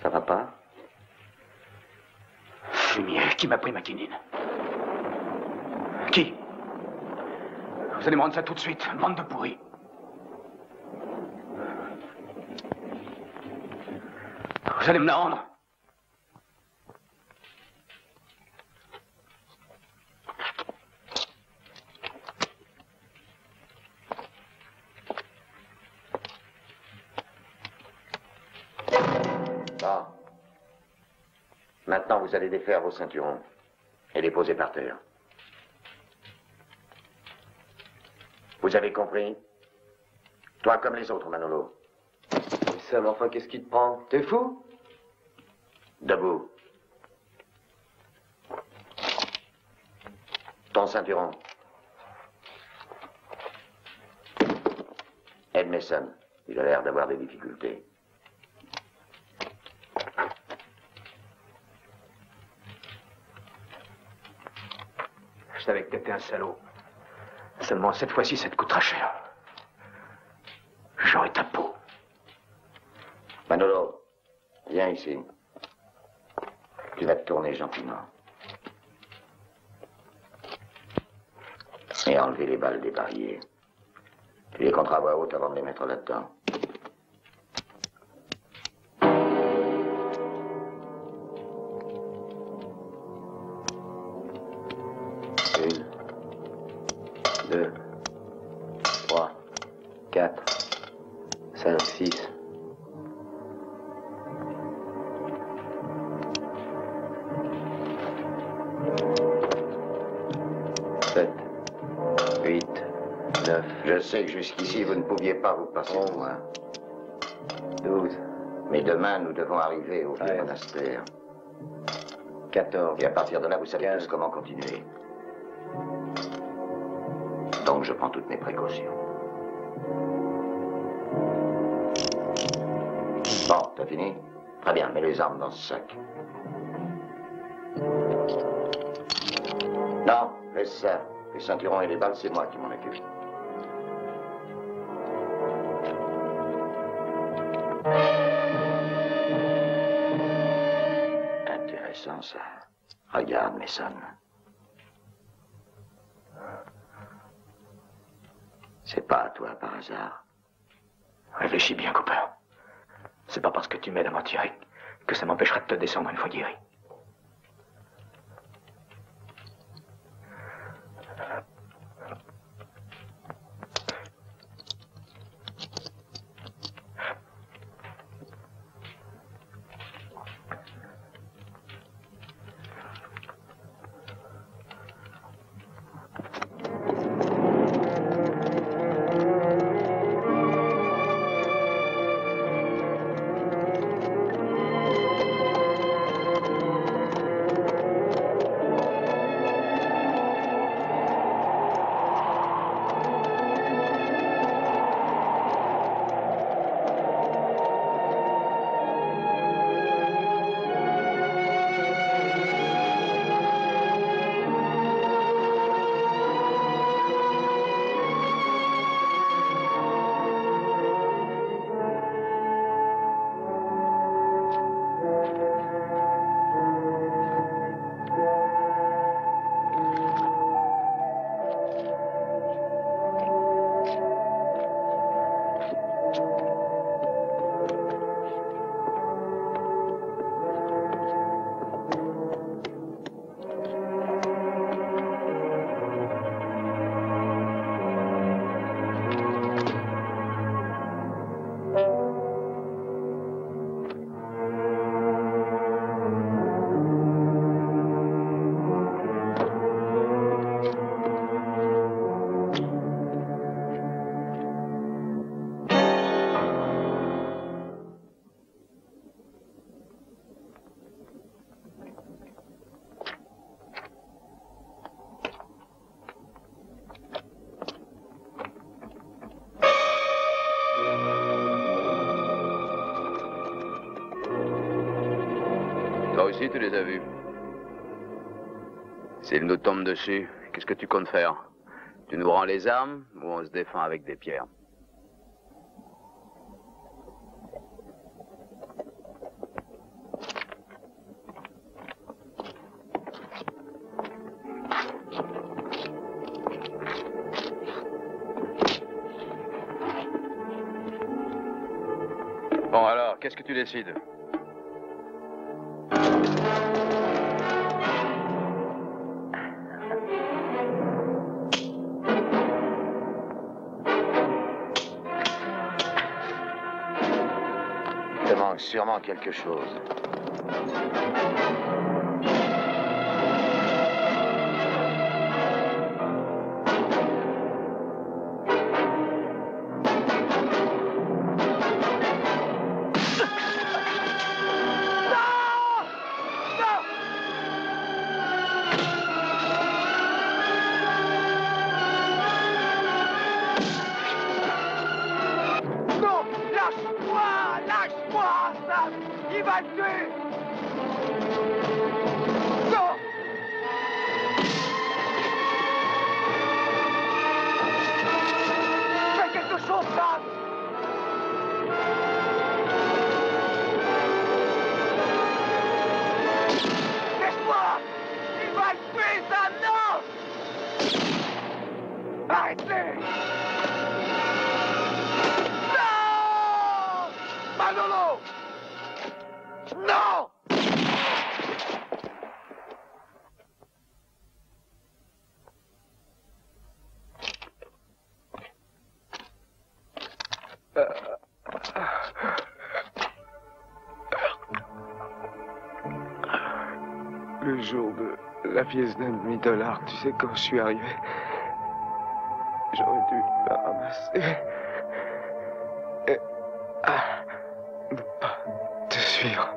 Ça va pas? Fumier, qui m'a pris ma quinine? Qui? Vous allez me rendre ça tout de suite, bande de pourris. Vous allez me la rendre. Bon. Maintenant, vous allez défaire vos ceinturons et les poser par terre. Vous avez compris? Toi comme les autres, Manolo. Sam, enfin, qu'est-ce qui te prend? T'es fou? Debout. Ton ceinturon. Ed Mason, il a l'air d'avoir des difficultés. Je savais que t'étais un salaud. Seulement cette fois-ci, ça te coûtera cher. J'aurai ta peau. Manolo, viens ici. Tu vas te tourner gentiment. Et enlever les balles des barilles. Tu les compteras à voix haute avant de les mettre là-dedans. Une, 2, 3, 4, 5, 6. Je sais que jusqu'ici, vous ne pouviez pas vous passer de moi. 12. Mais demain, nous devons arriver au vieux monastère. 14. Et à partir de là, vous savez tous comment continuer. Donc, je prends toutes mes précautions. Bon, t'as fini? Très bien, mets les armes dans ce sac. Non, laisse ça. Les ceinturons et les balles, c'est moi qui m'en occupe. Intéressant, ça. Regarde, Mason. C'est pas à toi, par hasard. Réfléchis bien, Cooper. C'est pas parce que tu m'aides à m'en tirer que ça m'empêchera de te descendre une fois guéri. Toi aussi, tu les as vus. S'ils nous tombent dessus, qu'est-ce que tu comptes faire? Tu nous rends les armes ou on se défend avec des pierres? Alors, qu'est-ce que tu décides? Il te manque sûrement quelque chose. Il va le tuer! Non! Fais quelque chose, Sam! Laisse-moi! Il va le tuer, Sam! Non! Arrête-les! Non! Manolo! Non! Le jour de la pièce $1,5, tu sais, quand je suis arrivé, j'aurais dû la ramasser et ne pas te suivre.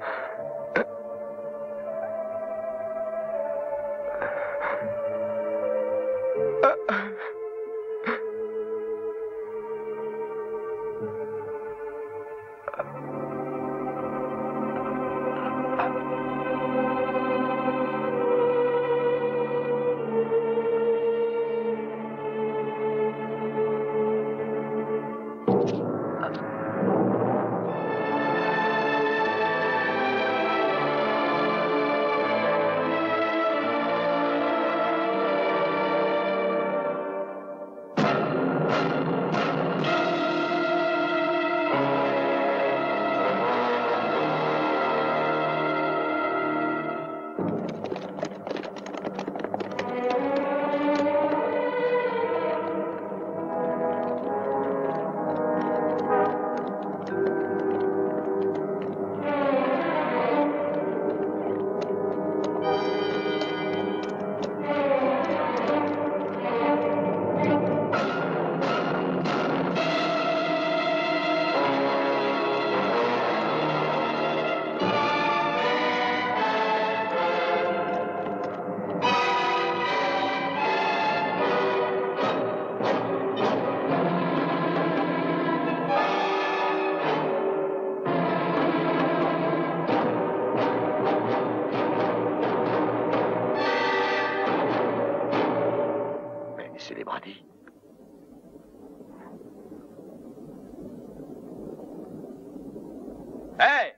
Hé!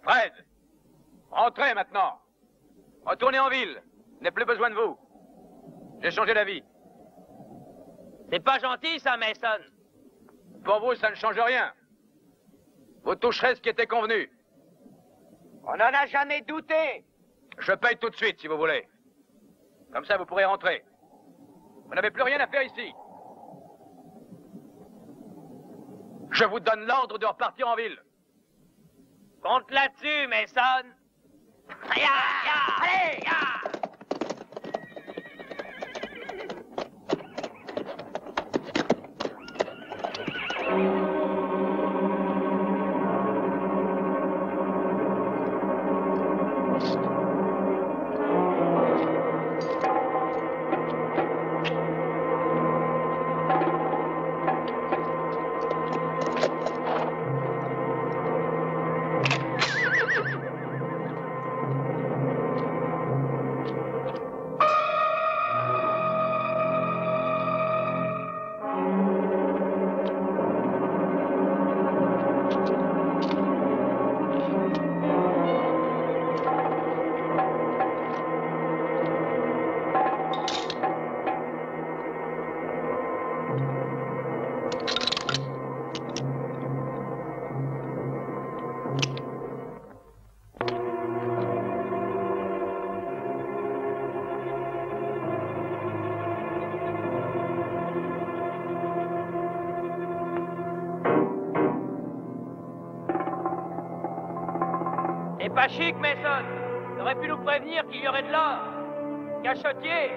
Fred! Rentrez maintenant! Retournez en ville! Je n'ai plus besoin de vous! J'ai changé d'avis. C'est pas gentil, ça, Mason! Pour vous, ça ne change rien. Vous toucherez ce qui était convenu. On n'en a jamais douté! Je paye tout de suite, si vous voulez. Comme ça, vous pourrez rentrer. Vous n'avez plus rien à faire ici. Je vous donne l'ordre de repartir en ville. Compte là-dessus, Mason. Allez! C'est pas chic, Mason. T'aurais pu nous prévenir qu'il y aurait de l'or. Cachotier.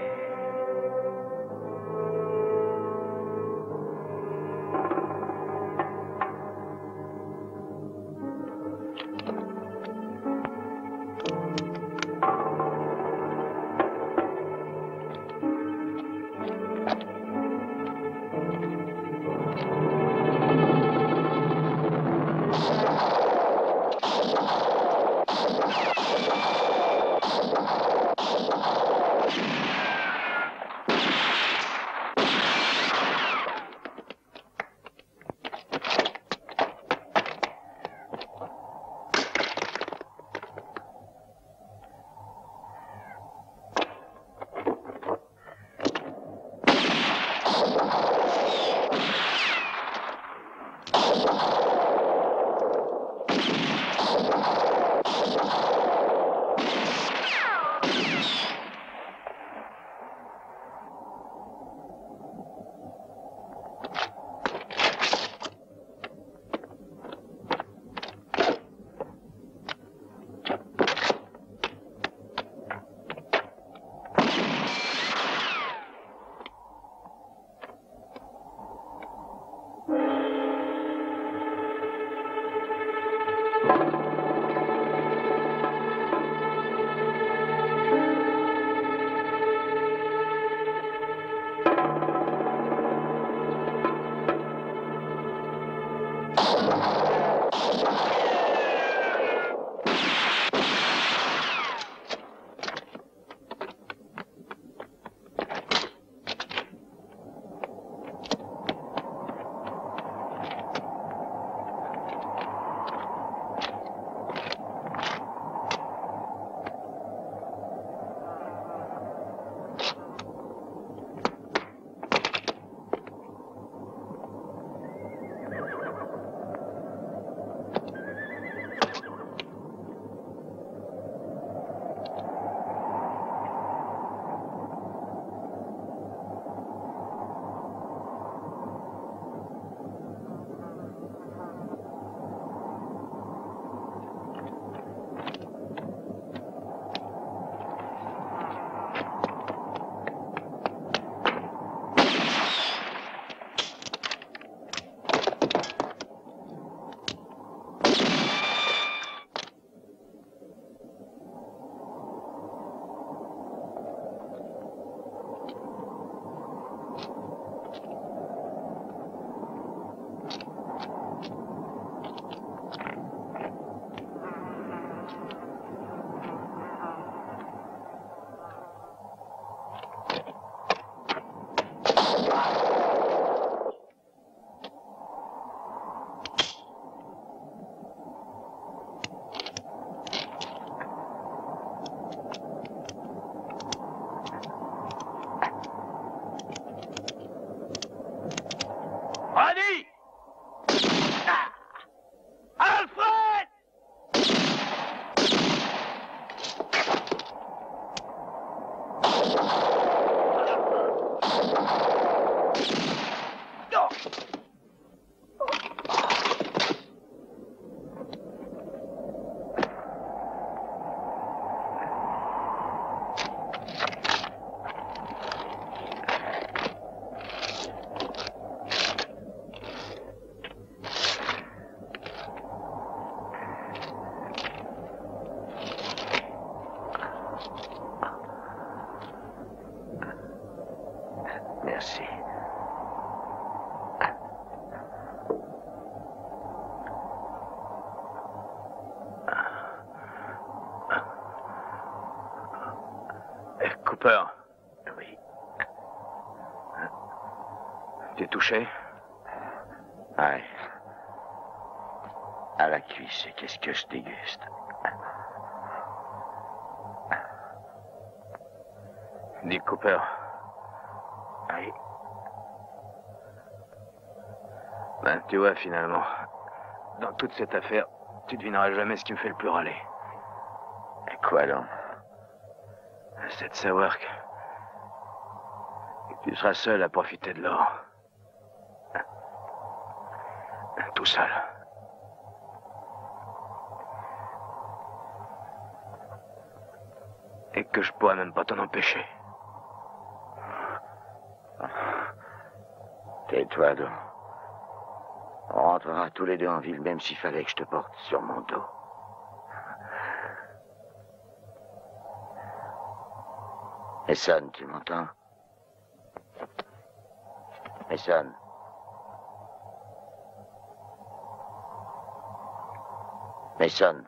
Merci. Cooper, Oui. t'es touché? Ouais. À la cuisse, et qu'est-ce que je déguste? Dick Cooper. Oui. Ben, tu vois, finalement, dans toute cette affaire, tu devineras jamais ce qui me fait le plus râler. Et quoi donc? C'est de savoir que tu seras seul à profiter de l'or. Tout seul. Et que je pourrais même pas t'en empêcher. Tais-toi, donc. On rentrera tous les deux en ville, même s'il fallait que je te porte sur mon dos. Mason, tu m'entends? Mason. Mason.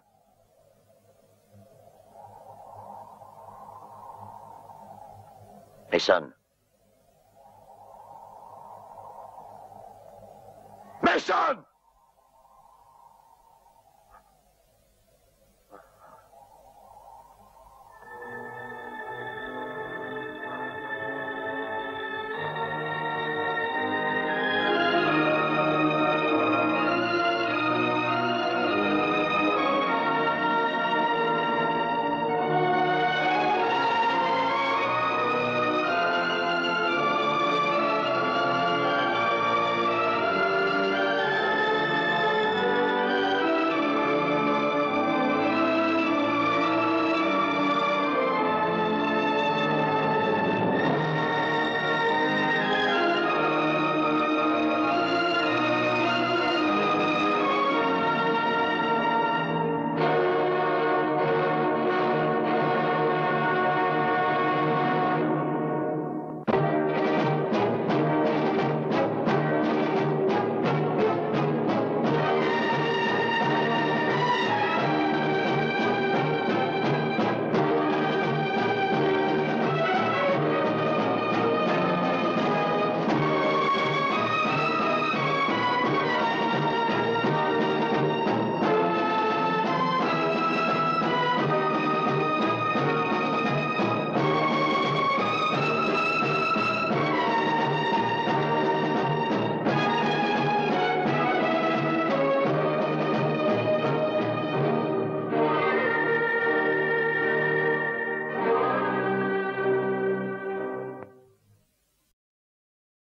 Mason. Mason!